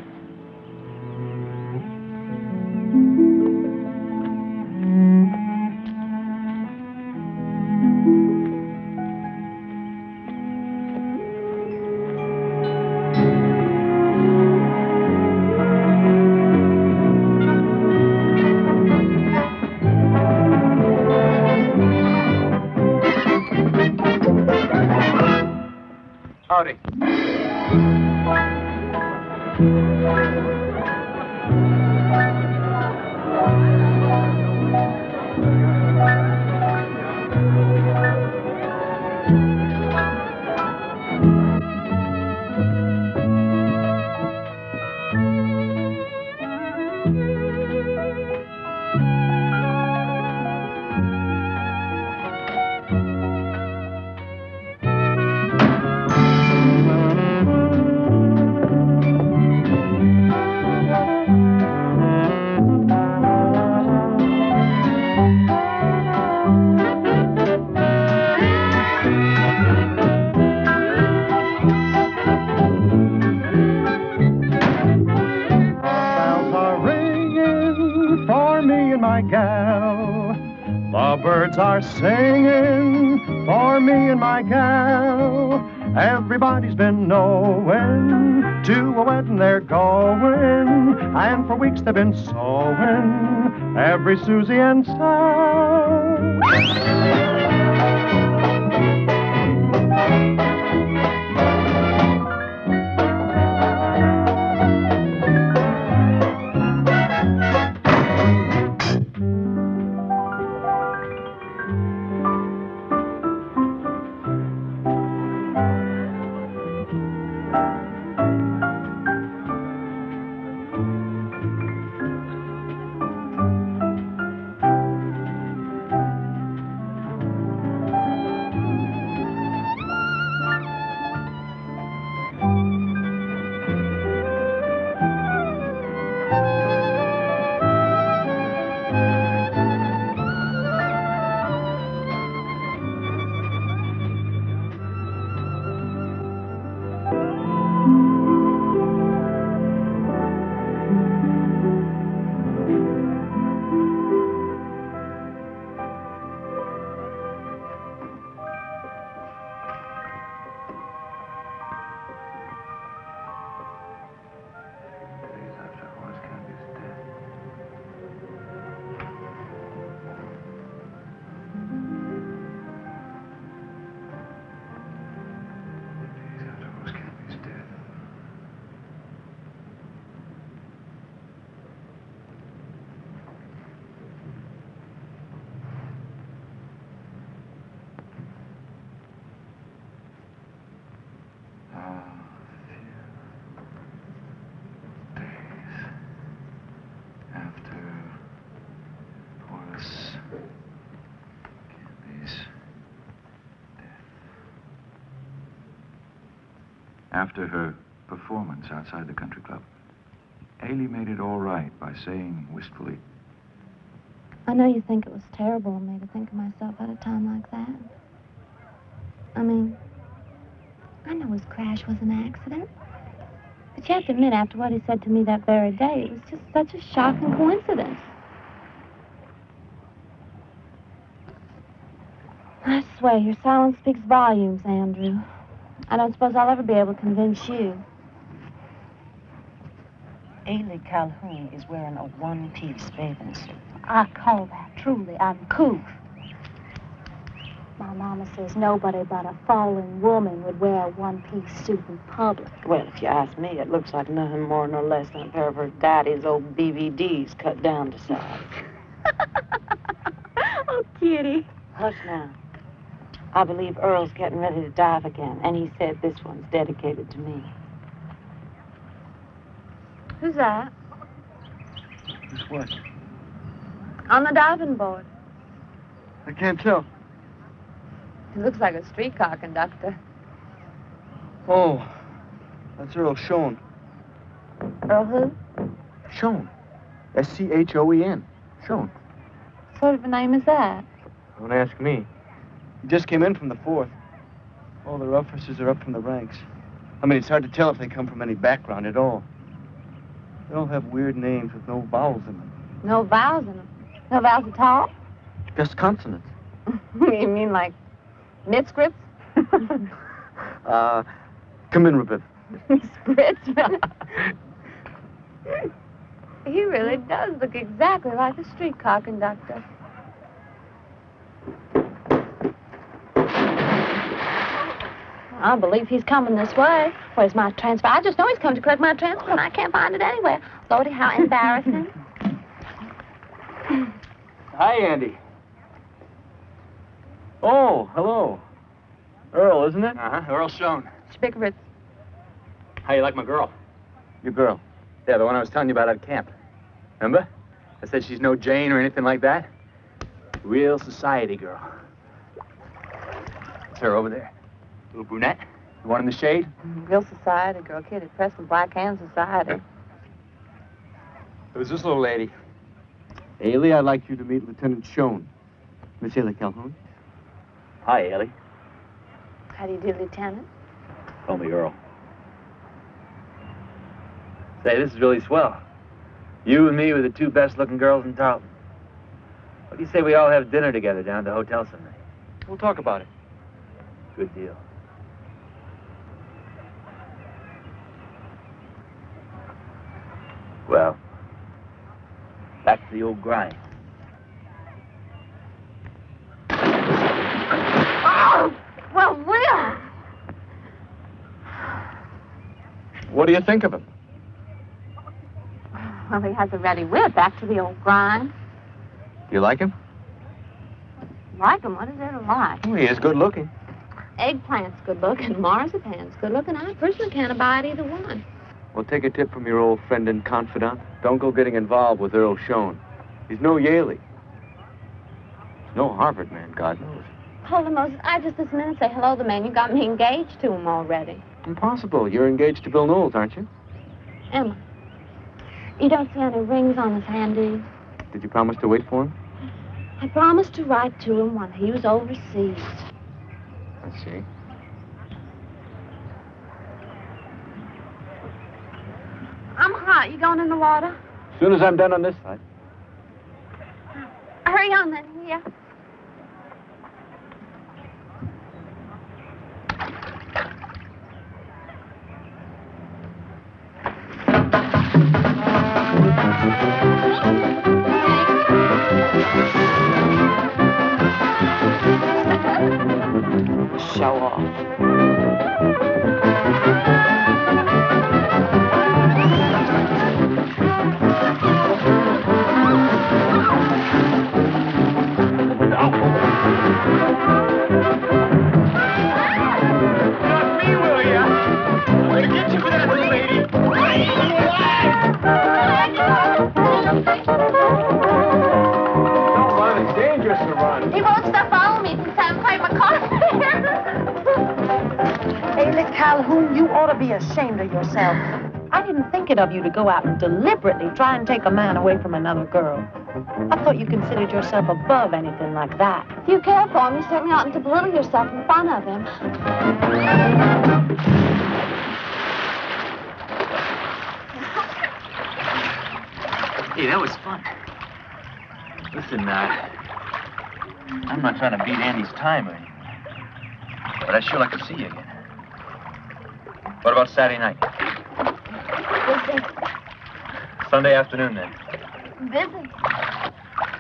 Howdy. Bells are ringing for me and my gal. The birds are singing for me and my gal. Everybody's been knowing to a wedding they're going, and for weeks they've been sewing every Susie and Sal. After her performance outside the country club, Ailey made it all right by saying wistfully, I know you think it was terrible of me to think of myself at a time like that. I mean, I know his crash was an accident. But you have to admit, after what he said to me that very day, it was just such a shocking coincidence. I swear, your silence speaks volumes, Andrew. I don't suppose I'll ever be able to convince you. Ailey Calhoun is wearing a one-piece bathing suit. I call that truly uncouth. My mama says nobody but a fallen woman would wear a one-piece suit in public. Well, if you ask me, it looks like nothing more nor less than a pair of her daddy's old DVDs cut down to size. Oh, Kitty. Hush now. I believe Earl's getting ready to dive again, and he said this one's dedicated to me. Who's that? Who's what? On the diving board. I can't tell. He looks like a streetcar conductor. Oh, that's Earl Schoen. Earl who? Schoen. S-C-H-O-E-N. Schoen. What sort of a name is that? Don't ask me. He just came in from the 4th. All the officers are up from the ranks. I mean, it's hard to tell if they come from any background at all. They all have weird names with no vowels in them. No vowels in them. No vowels at all? Just consonants. You mean like mid-scripts? Come in, Rebecca. Spritzman. He really does look exactly like a streetcar conductor. I believe he's coming this way. Where's my transfer? I just know he's come to collect my transfer, and I can't find it anywhere. Lordy, how embarrassing. Hi, Andy. Oh, hello. Earl, isn't it? Uh-huh, Earl Schoen. Spickeritz. How you like my girl? Your girl. Yeah, the one I was telling you about at camp. Remember? I said she's no Jane or anything like that. Real society girl. It's her over there. Little brunette. The one in the shade. Real society girl, kid at Preston Black Hand Society. Who's this little lady? Ailey, I'd like you to meet Lieutenant Schoen. Miss Ailey Calhoun. Hi, Ailey. How do you do, Lieutenant? Call me Earl. Say, this is really swell. You and me were the two best-looking girls in Tarleton. What do you say we all have dinner together down at the hotel some night? We'll talk about it. Good deal. Well, back to the old grind. Oh! Well, Will! What do you think of him? Well, he has a ready wit. Back to the old grind. Do you like him? Like him? What is there to like? Oh, he is good looking. Eggplant's good looking. Marzipan's good looking. I personally can't abide either one. Well, take a tip from your old friend and confidant. Don't go getting involved with Earl Schoen. He's no Yaley. He's no Harvard man, God knows. Hold on, Moses. I just this minute say hello to the man. You got me engaged to him already. Impossible. You're engaged to Bill Knowles, aren't you? Emma, you don't see any rings on his hand, do you? Did you promise to wait for him? I promised to write to him when he was overseas. I see. I'm hot. You going in the water? As soon as I'm done on this side. Hurry on then, yeah. Show off. He won't stop following me since I'm playing my car. Ailey Calhoun, you ought to be ashamed of yourself. I didn't think it of you to go out and deliberately try and take a man away from another girl. I thought you considered yourself above anything like that. If you care for him, you certainly oughtn't to belittle yourself in front of him. Hey, that was fun. Listen, I'm not trying to beat Andy's time or anything, but I'd sure like to see you again. What about Saturday night? Busy. Sunday afternoon, then. Busy.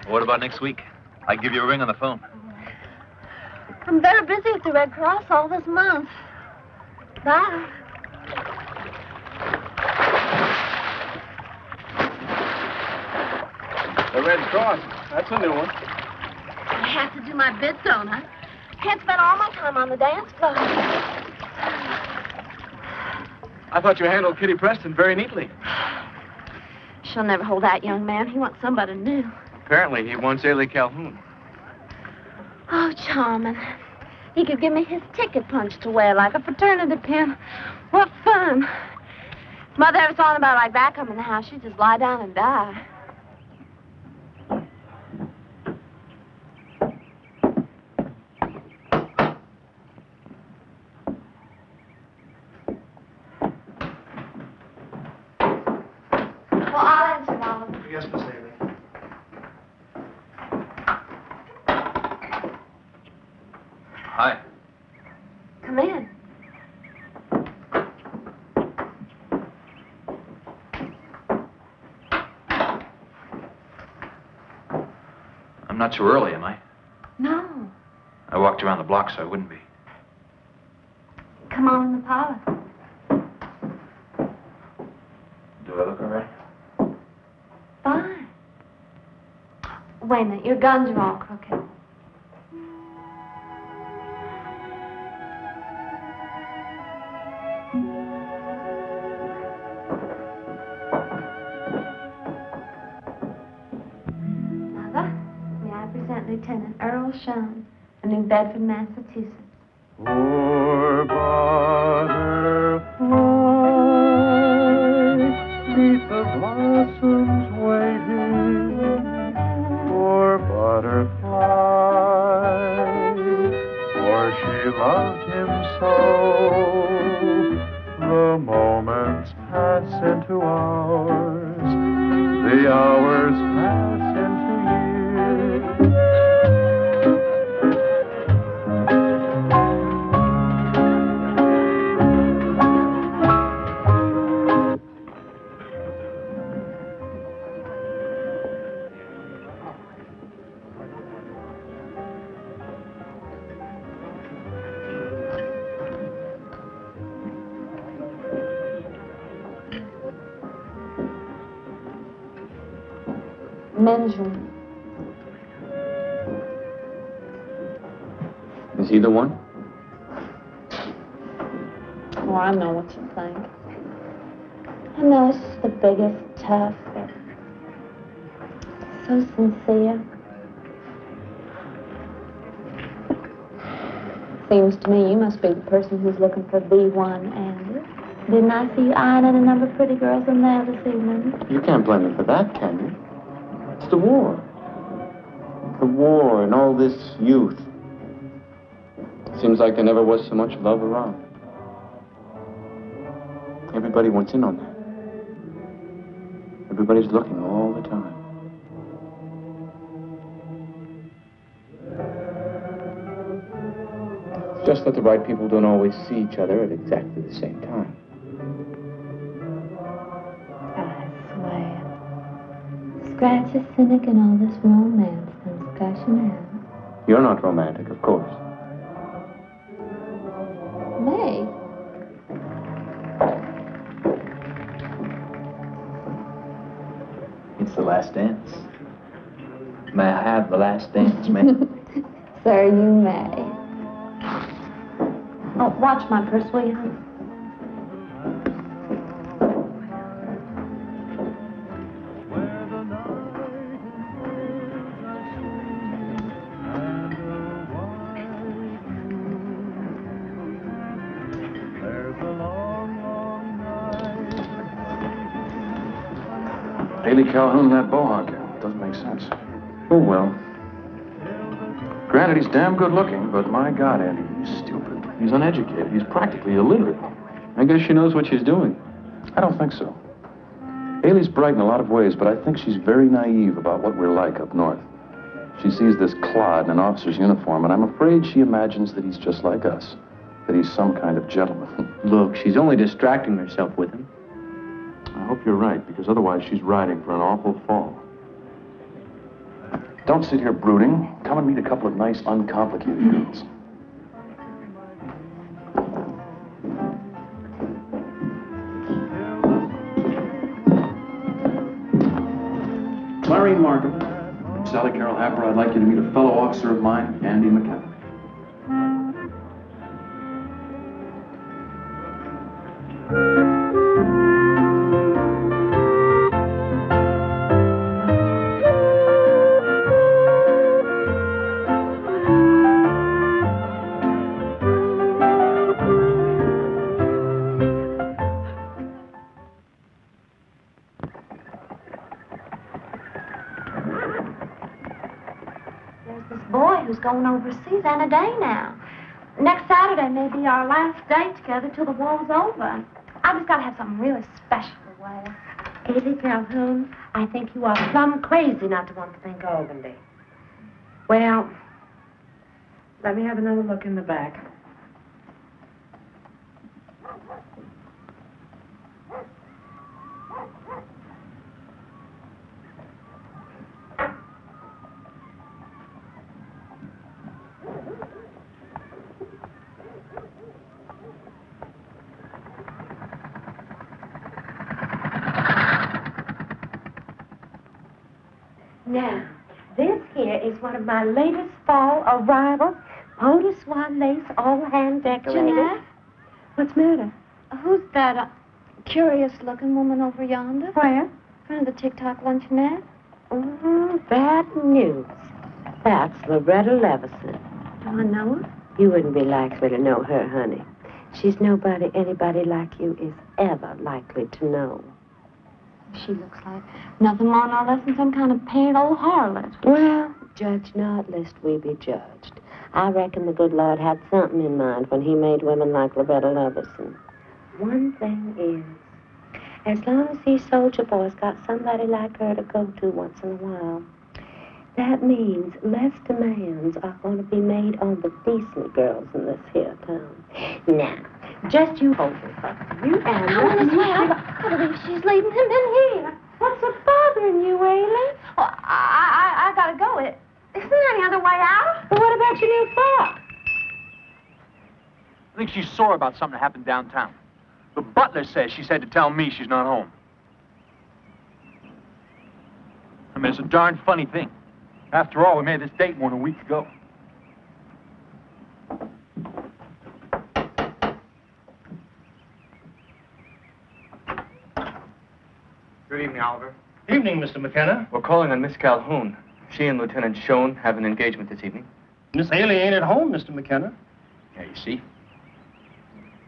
What about next week? I'd give you a ring on the phone. I'm very busy at the Red Cross all this month. Bye. The Red Cross. That's a new one. I have to do my bit, don't I? Can't spend all my time on the dance floor. I thought you handled Kitty Preston very neatly. She'll never hold that young man. He wants somebody new. Apparently, he wants Ailey Calhoun. Oh, charming. He could give me his ticket punch to wear like a fraternity pin. What fun. If Mother ever saw anybody like that come in the house, she'd just lie down and die. Well, I'll answer, Mom. Yes, Miss Ailey. Hi. Come in. I'm not too early, am I? No. I walked around the block so I wouldn't be. Come come on in the parlor. Do I look all right? Fine. Wait a minute, your guns are all crooked. Mother, may I present Lieutenant Earl Shum of New Bedford, Massachusetts. Poor butterfly, neath the blossoms waiting. Poor butterfly, for she loved him so. The moments pass into hours, the hours pass into years. Men's room. Is he the one? Oh, I know what you think. I know it's just the biggest tough, but so sincere. Seems to me you must be the person who's looking for the one, Andy. Didn't I see you eyeing at a number of pretty girls in there this evening? You can't blame me for that, can you? It's the war. The war and all this youth. Seems like there never was so much love around. Everybody wants in on that. Everybody's looking all the time. Just that the right people don't always see each other at exactly the same time. I swear. Scratch a cynic and all this romance comes gushing out. You're not romantic, of course. May. It's the last dance. May I have the last dance, ma'am? Sir, you may. Oh, watch my purse, will you, honey? Haley Calhoun, that Bohawk. Doesn't make sense. Oh, well. Granted, he's damn good looking, but my God, Andy, he's stupid. He's uneducated. He's practically illiterate. I guess she knows what she's doing. I don't think so. Haley's bright in a lot of ways, but I think she's very naive about what we're like up north. She sees this clod in an officer's uniform, and I'm afraid she imagines that he's just like us, that he's some kind of gentleman. Look, she's only distracting herself with him. I hope you're right, because otherwise she's riding for an awful fall. Don't sit here brooding. Come and meet a couple of nice, uncomplicated girls. Clarine Markham. Sally Carroll Happer, I'd like you to meet a fellow officer of mine, Andy McKenna. Going overseas any day now. Next Saturday may be our last day together till the war's over. I just gotta have something really special for Wade. Haley Calhoun, I think you are plumb crazy not to want to think of Albany. Well, let me have another look in the back. Now, this here is one of my latest fall arrivals. Pony swan lace, all hand decorated. Jeanette? What's the matter? Who's that curious-looking woman over yonder? Where? In front of the TikTok luncheonette. Oh, bad news. That's Loretta Levison. Do I know her? You wouldn't be likely to know her, honey. She's nobody anybody like you is ever likely to know. She looks like nothing more nor less than some kind of painted old harlot. Well, judge not, lest we be judged. I reckon the good Lord had something in mind when he made women like Loretta Levison. One thing is, as long as these soldier boys got somebody like her to go to once in a while, that means less demands are going to be made on the decent girls in this here town. Now, just you hold it, Papa. You and I want to swear. I believe she's leaving him in here. What's so bothering you, Ailey? Well, I gotta go. Isn't there any other way out? Well, what about your new frock? I think she's sore about something that happened downtown. The butler says she said to tell me she's not home. I mean, it's a darn funny thing. After all, we made this date more than a week ago. Good evening, Oliver. Evening, Mr. McKenna. We're calling on Miss Calhoun. She and Lieutenant Schoen have an engagement this evening. Miss Ailey ain't at home, Mr. McKenna. Yeah, you see?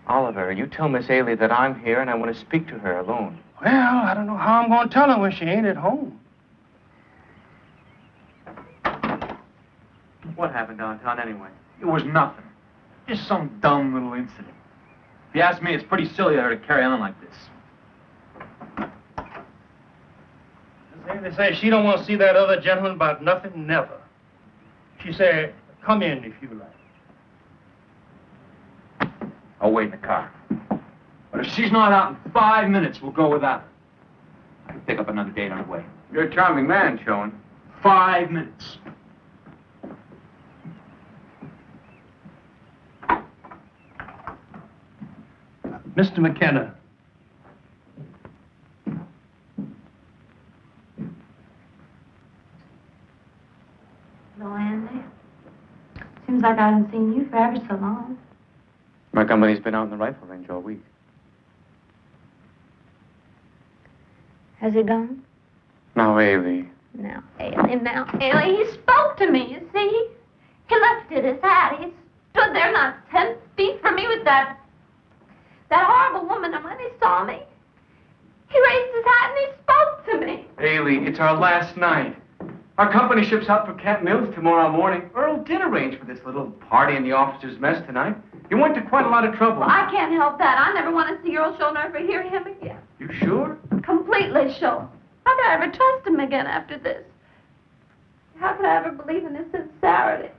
Oliver, you tell Miss Ailey that I'm here and I want to speak to her alone. Well, I don't know how I'm going to tell her when she ain't at home. What happened downtown anyway? It was nothing. Just some dumb little incident. If you ask me, it's pretty silly of her to carry on like this. Miss Ailey says she don't want to see that other gentleman about nothing, never. She said, come in if you like. I'll wait in the car. But if she's not out in 5 minutes, we'll go without her. I can pick up another date on the way. You're a charming man, Schoen. 5 minutes. Mr. McKenna. Hello, Andy. Seems like I haven't seen you for ever so long. My company's been out in the rifle range all week. Has he gone? Now, Ailey. Now, Ailey, he spoke to me, you see? He lifted his hat. He stood there not 10 feet from me with that horrible woman, and when he saw me, he raised his hat and he spoke to me. Ailey, it's our last night. Our company ships out for Camp Mills tomorrow morning. Earl did arrange for this little party in the officers' mess tonight. You went to quite a lot of trouble. Well, I can't help that. I never want to see Earl Schoen or ever hear him again. You sure? Completely sure. How could I ever trust him again after this? How could I ever believe in his sincerity?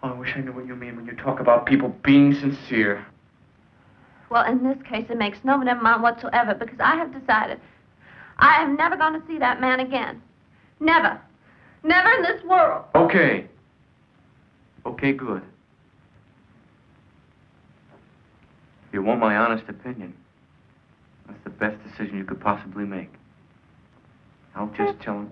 Oh, I wish I knew what you mean when you talk about people being sincere. Well, in this case, it makes no difference whatsoever, because I have decided I am never going to see that man again. Never. Never in this world. Okay. Okay, good. If you want my honest opinion, that's the best decision you could possibly make. I'll just tell him.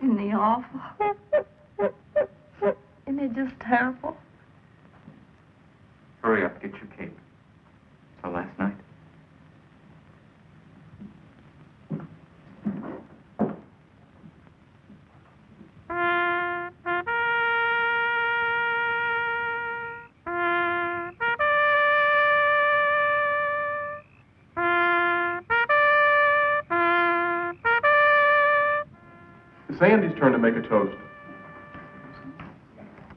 Isn't he awful? Isn't he just terrible? Hurry up, get your cape. It's our last night. It's Andy's turn to make a toast.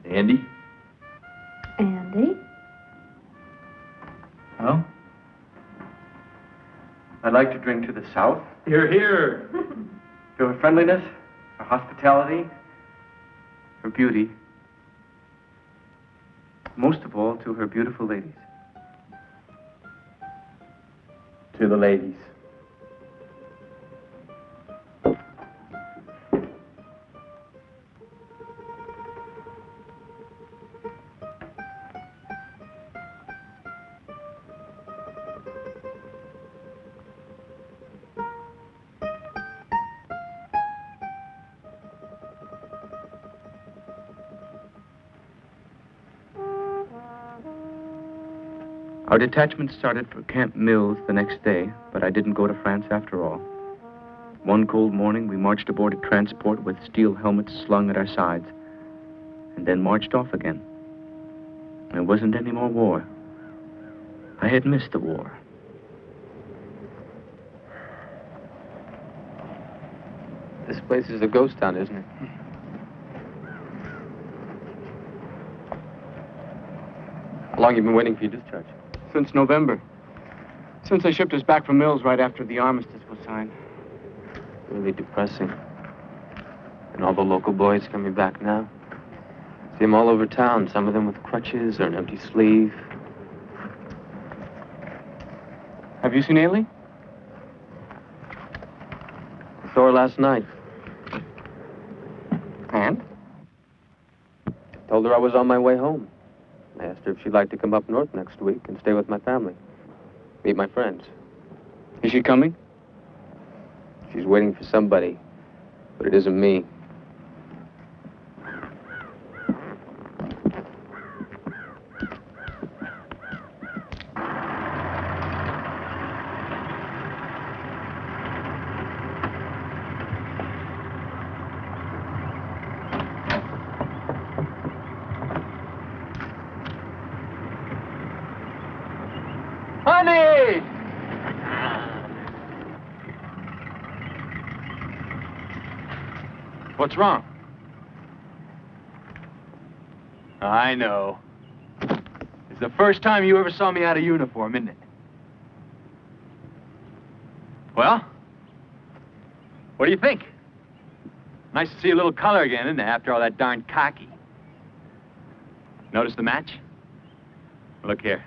Andy? Andy? Well, I'd like to drink to the South. Here, here. To her friendliness, her hospitality, her beauty. Most of all, to her beautiful ladies. To the ladies. Our detachment started for Camp Mills the next day, but I didn't go to France after all. One cold morning, we marched aboard a transport with steel helmets slung at our sides, and then marched off again. There wasn't any more war. I had missed the war. This place is a ghost town, isn't it? How long have you been waiting for your discharge? Since November. Since they shipped us back from Mills right after the armistice was signed. Really depressing. And all the local boys coming back now. See them all over town, some of them with crutches or an empty sleeve. Have you seen Ailey? I saw her last night. And? Told her I was on my way home. I asked her if she'd like to come up north next week and stay with my family. Meet my friends. Is she coming? She's waiting for somebody, but it isn't me. Honey! What's wrong? I know. It's the first time you ever saw me out of uniform, isn't it? Well? What do you think? Nice to see a little color again, isn't it, after all that darn khaki? Notice the match? Look here.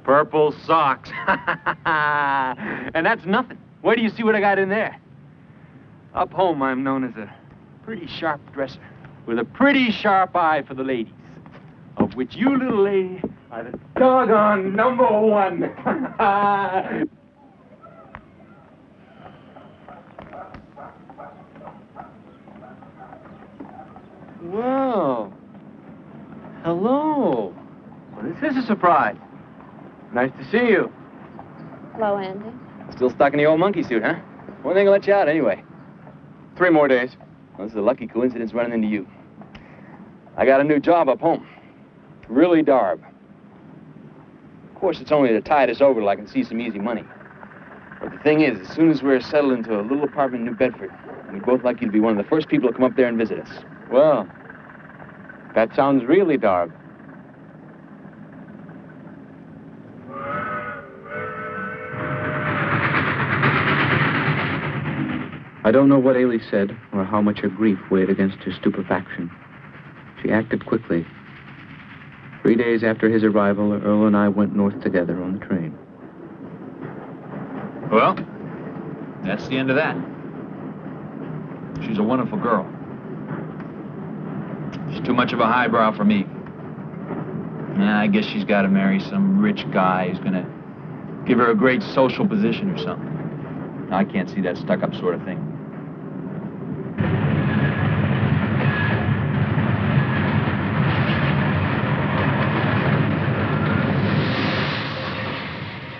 Purple socks. And that's nothing. Wait till you see what I got in there. Up home, I'm known as a pretty sharp dresser with a pretty sharp eye for the ladies, of which you, little lady, are the doggone number one. Whoa. Hello. Well, this is a surprise. Nice to see you. Hello, Andy. Still stuck in the old monkey suit, huh? One thing will let you out anyway. 3 more days. Well, this is a lucky coincidence running into you. I got a new job up home. Really darb. Of course, it's only to tide us over till I can see some easy money. But the thing is, as soon as we're settled into a little apartment in New Bedford, we'd both like you to be one of the first people to come up there and visit us. Well, that sounds really dark. I don't know what Ailey said or how much her grief weighed against her stupefaction. She acted quickly. 3 days after his arrival, Earl and I went north together on the train. Well, that's the end of that. She's a wonderful girl. She's too much of a highbrow for me. Yeah, I guess she's got to marry some rich guy who's going to give her a great social position or something. I can't see that stuck-up sort of thing.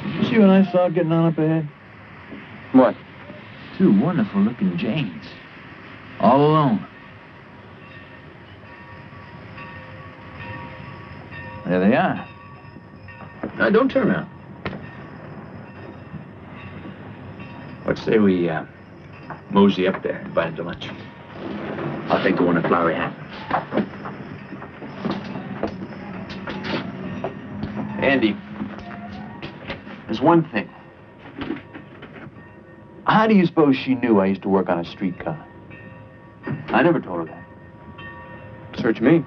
Did you see what I saw getting on up ahead? What? 2 wonderful-looking Janes. All alone. There they are. Now, don't turn around. Let's say we mosey up there, invite him to lunch. I'll take the one at Flowery Hat. Andy, there's one thing. How do you suppose she knew I used to work on a streetcar? I never told her that. Search me.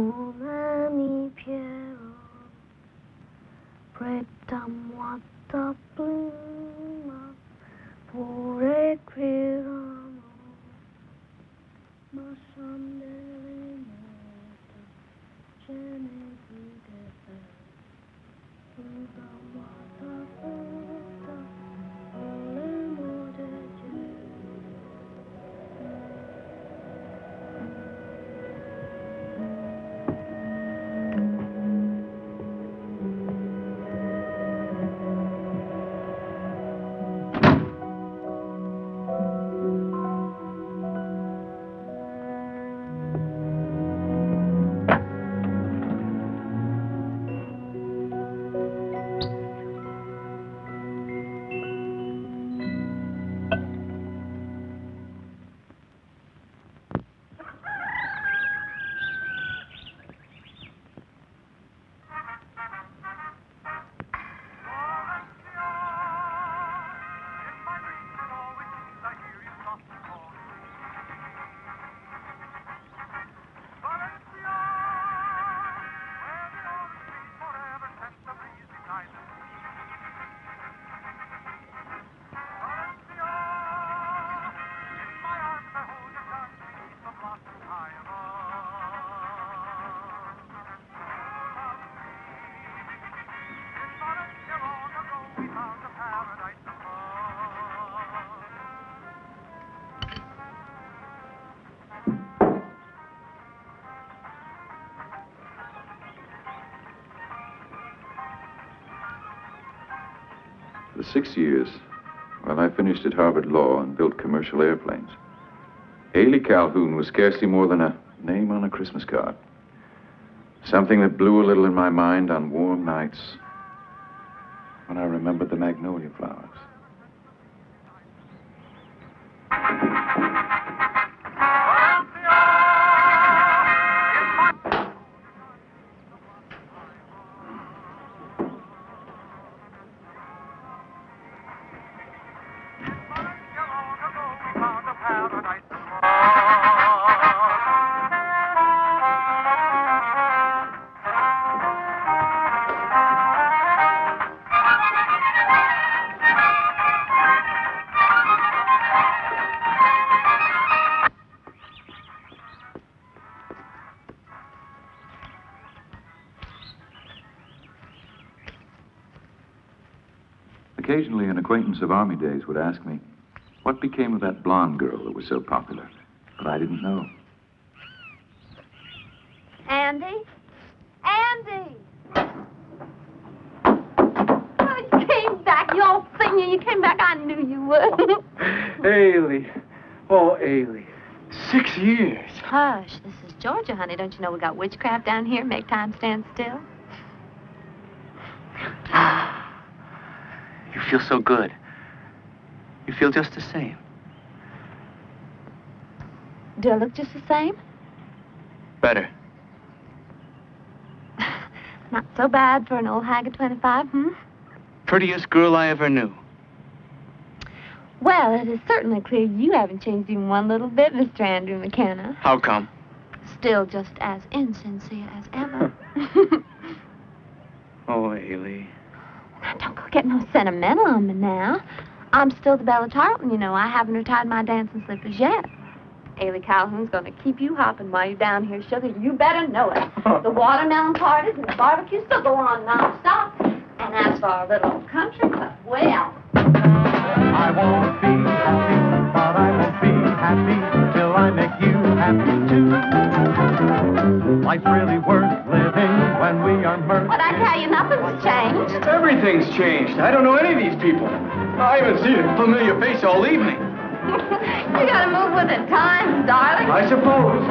mani piero, pretam the bloom pure quiramo, ma someday morta, gene videte, the water puta, ole morte. For 6 years, while I finished at Harvard Law and built commercial airplanes, Ailey Calhoun was scarcely more than a name on a Christmas card. Something that blew a little in my mind on warm nights when I remembered the magnolia flowers. Occasionally, an acquaintance of Army days would ask me, what became of that blonde girl that was so popular? But I didn't know. Andy? Andy! Oh, you came back, you old singer. You came back. I knew you would. Ailey. Oh, Ailey. 6 years. Hush, this is Georgia, honey. Don't you know we got witchcraft down here? Make time stand still. You feel so good. You feel just the same. Do I look just the same? Better. Not so bad for an old hag of 25, Prettiest girl I ever knew. Well, it is certainly clear you haven't changed even one little bit, Mr. Andrew McKenna. How come? Still just as insincere as ever. Oh, Ailey. Now, don't go getting no sentimental on me now. I'm still the Bella Tarleton, you know. I haven't retired my dancing slippers yet. Ailey Calhoun's going to keep you hopping while you're down here, sugar. You better know it. The watermelon parties and the barbecue still go on non-stop. And as for our little old country club, well... I won't be happy, but I won't be happy till I make you happy too. Life's really worth living when we are merged. What I tell you, nothing's changed. Everything's changed. I don't know any of these people. I haven't seen a familiar face all evening. You gotta move with the times, darling. I suppose.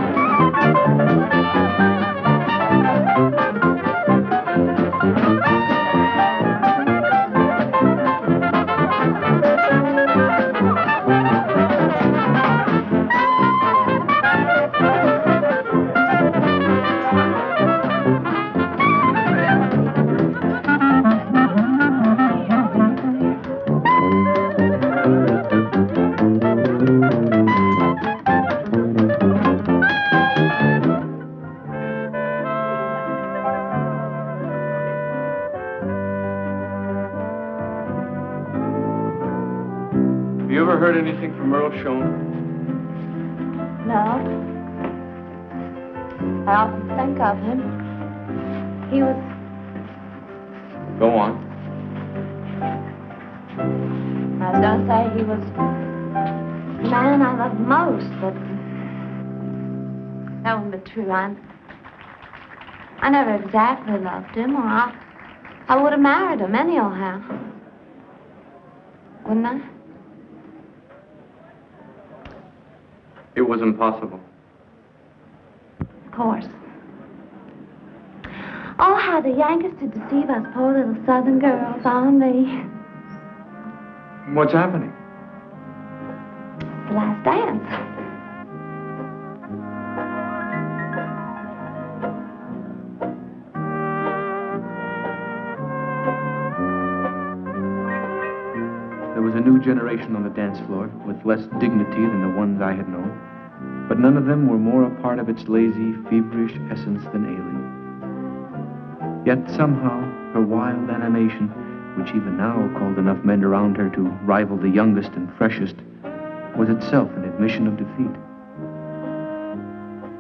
from Earl Schoen? No. I often think of him. He was... Go on. I was going to say he was the man I loved most, but that wouldn't be true. I never exactly loved him, or I would have married him anyhow. Wouldn't I? It was impossible. Of course. Oh, how the Yankees did deceive us poor little Southern girls, on me. What's happening? The last dance. There was a new generation on the dance floor with less dignity than the ones I had known, but none of them were more a part of its lazy, feverish essence than Ailey. Yet somehow, her wild animation, which even now called enough men around her to rival the youngest and freshest, was itself an admission of defeat.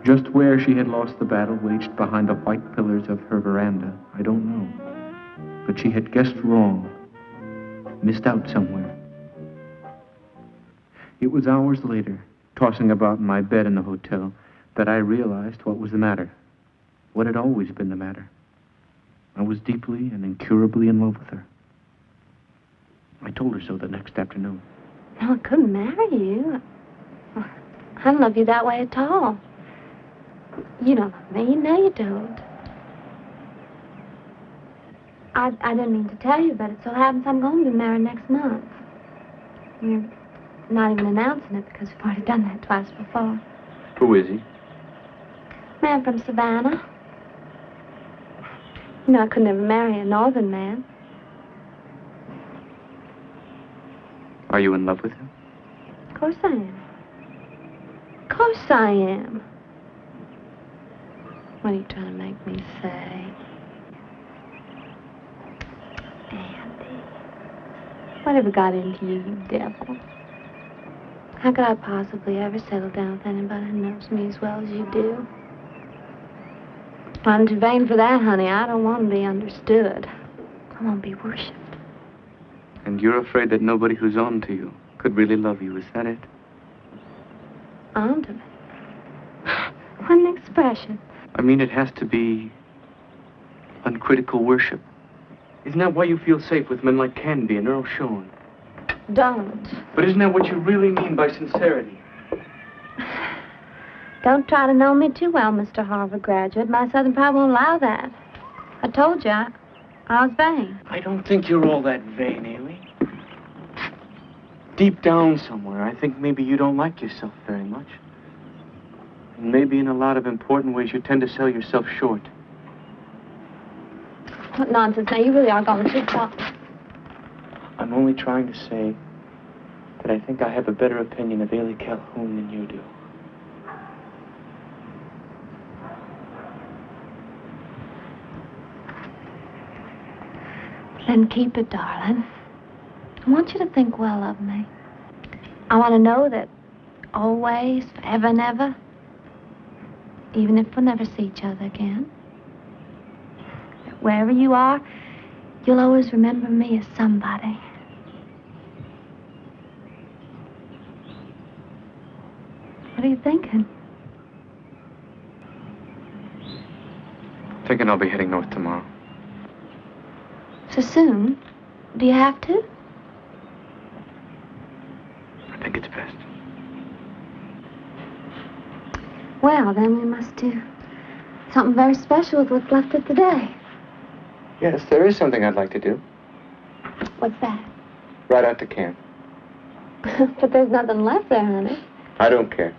Just where she had lost the battle waged behind the white pillars of her veranda, I don't know. But she had guessed wrong, missed out somewhere. It was hours later, tossing about in my bed in the hotel, that I realized what was the matter, what had always been the matter. I was deeply and incurably in love with her. I told her so the next afternoon. No, I couldn't marry you. I don't love you that way at all. You don't love me. No, you don't. I didn't mean to tell you, but it so happens I'm going to be married next month. We're not even announcing it because we've already done that twice before. Who is he? Man from Savannah. You know, I could never marry a northern man. Are you in love with him? Of course I am. Of course I am. What are you trying to make me say? Andy. Whatever got into you, you devil? How could I possibly ever settle down with anybody who knows me as well as you do? I'm too vain for that, honey. I don't want to be understood. I want to be worshipped. And you're afraid that nobody who's on to you could really love you, is that it? On to me? What an expression. I mean, it has to be uncritical worship. Isn't that why you feel safe with men like Canby and Earl Schoen? Don't. But isn't that what you really mean by sincerity? Don't try to know me too well, Mr. Harvard graduate. My Southern pride won't allow that. I told you, I was vain. I don't think you're all that vain, Ailey. Deep down somewhere, I think maybe you don't like yourself very much. And maybe in a lot of important ways you tend to sell yourself short. What nonsense. Now, you really are going too far. I'm only trying to say that I think I have a better opinion of Ailey Calhoun than you do. Then keep it, darling. I want you to think well of me. I want to know that always, forever and ever, even if we'll never see each other again, that wherever you are, you'll always remember me as somebody. What are you thinking? Thinking I'll be heading north tomorrow. So soon? Do you have to? I think it's best. Well, then we must do something very special with what's left of the day. Yes, there is something I'd like to do. What's that? Right out to camp. But there's nothing left there, honey. I don't care.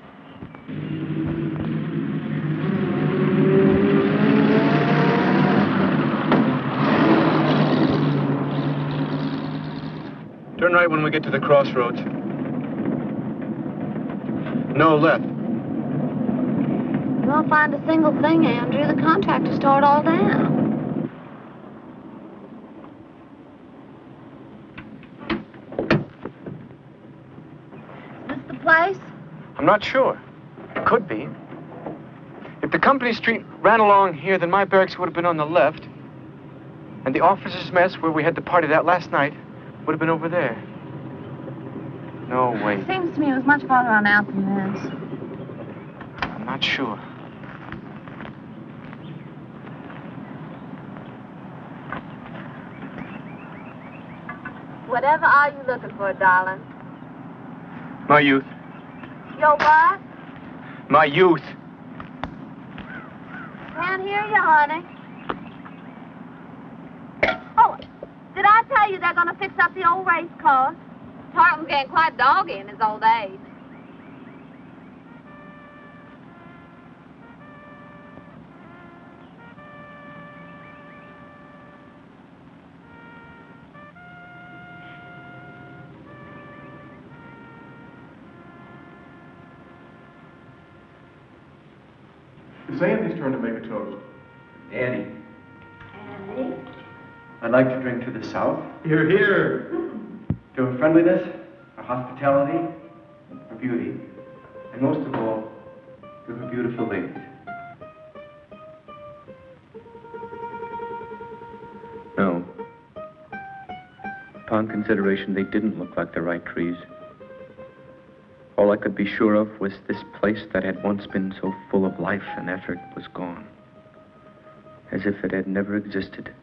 Turn right when we get to the crossroads. No, left. You won't find a single thing, Andrew. The contractors tore it all down. This I'm not sure. It could be. If the company street ran along here, then my barracks would have been on the left. And the officers' mess, where we had the party that last night, would have been over there. No, wait. Seems to me it was much farther on out than this. I'm not sure. Whatever are you looking for, darling? My youth. Your what? My youth. Can't hear you, honey. Oh, did I tell you they're going to fix up the old race course? Tarleton's getting quite doggy in his old age. It's Andy's turn to make a toast. Andy, Andy? I'd like to drink to the South. Here, here. To her friendliness, her hospitality, her beauty, and most of all, to her beautiful ladies. No. Upon consideration, they didn't look like the right trees. All I could be sure of was this place that had once been so full of life and effort was gone, as if it had never existed.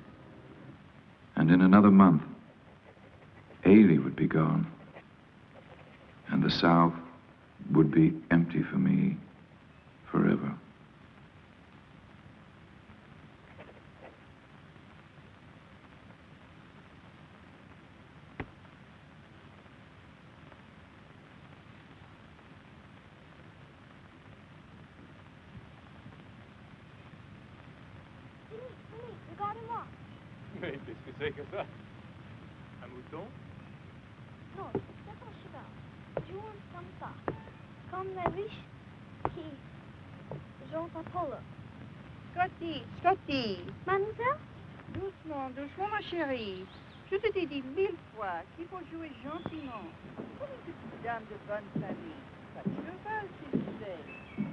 And in another month, Ailey would be gone. And the South would be empty for me forever. Mais qu'est-ce que c'est que ça? Un mouton? Non, c'est un cheval. Jaune comme ça. Comme les riches qui ont un polo. Scotty, Scotty. Mademoiselle? Doucement, doucement, ma chérie. Je te t'ai dit 1000 fois qu'il faut jouer gentiment. Comme une petite dame de bonne famille. Pas de cheval, s'il vous plaît. Oui.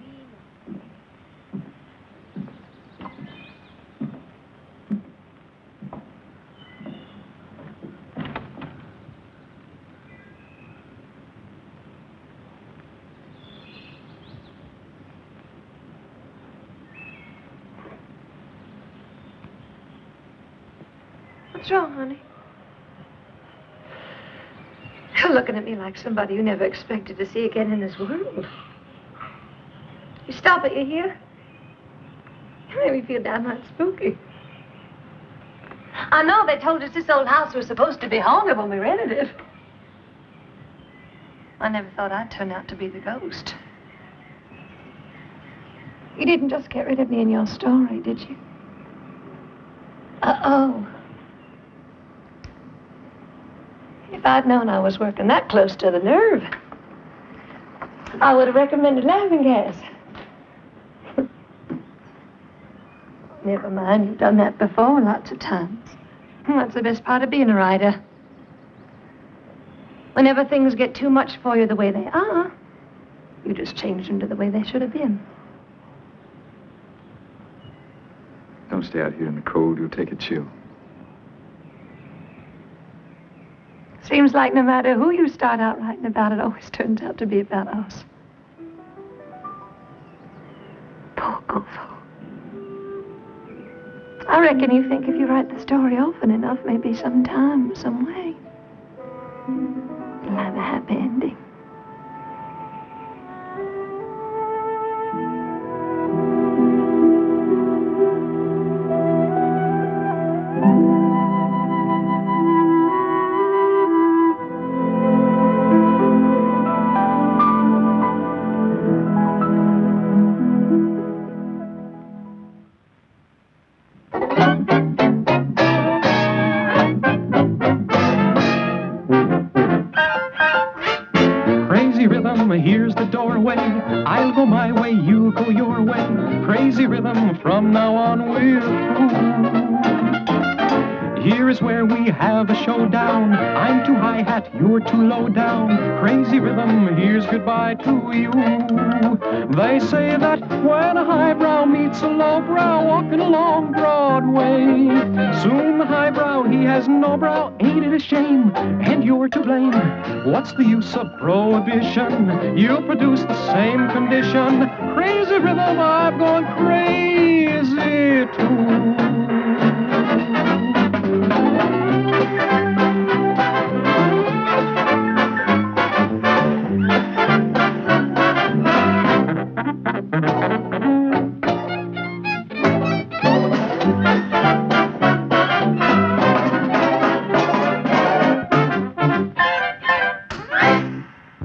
What's wrong, honey? You're looking at me like somebody you never expected to see again in this world. You stop it, you hear? You made me feel downright spooky. I know they told us this old house was supposed to be haunted when we rented it. I never thought I'd turn out to be the ghost. You didn't just get rid of me in your story, did you? Uh-oh. If I'd known I was working that close to the nerve, I would have recommended laughing gas. Never mind, you've done that before lots of times. That's the best part of being a writer. Whenever things get too much for you the way they are, you just change them to the way they should have been. Don't stay out here in the cold. You'll take a chill. Seems like no matter who you start out writing about, it always turns out to be about us. Poor Gopher. I reckon you think if you write the story often enough, maybe sometime, some way, it'll have a happy ending. Here's the doorway. I'll go my way, you'll go your way. Crazy rhythm, from now on we're through. Here is where we have a showdown. I'm too high hat, you're too low down. Crazy rhythm, here's goodbye to you. They say that when a highbrow meets a lowbrow walking along Broadway, soon the highbrow, he has no brow. Ain't it a shame? And you're to blame. What's the use of prohibition? You'll produce the same condition. Crazy rhythm, I've gone crazy.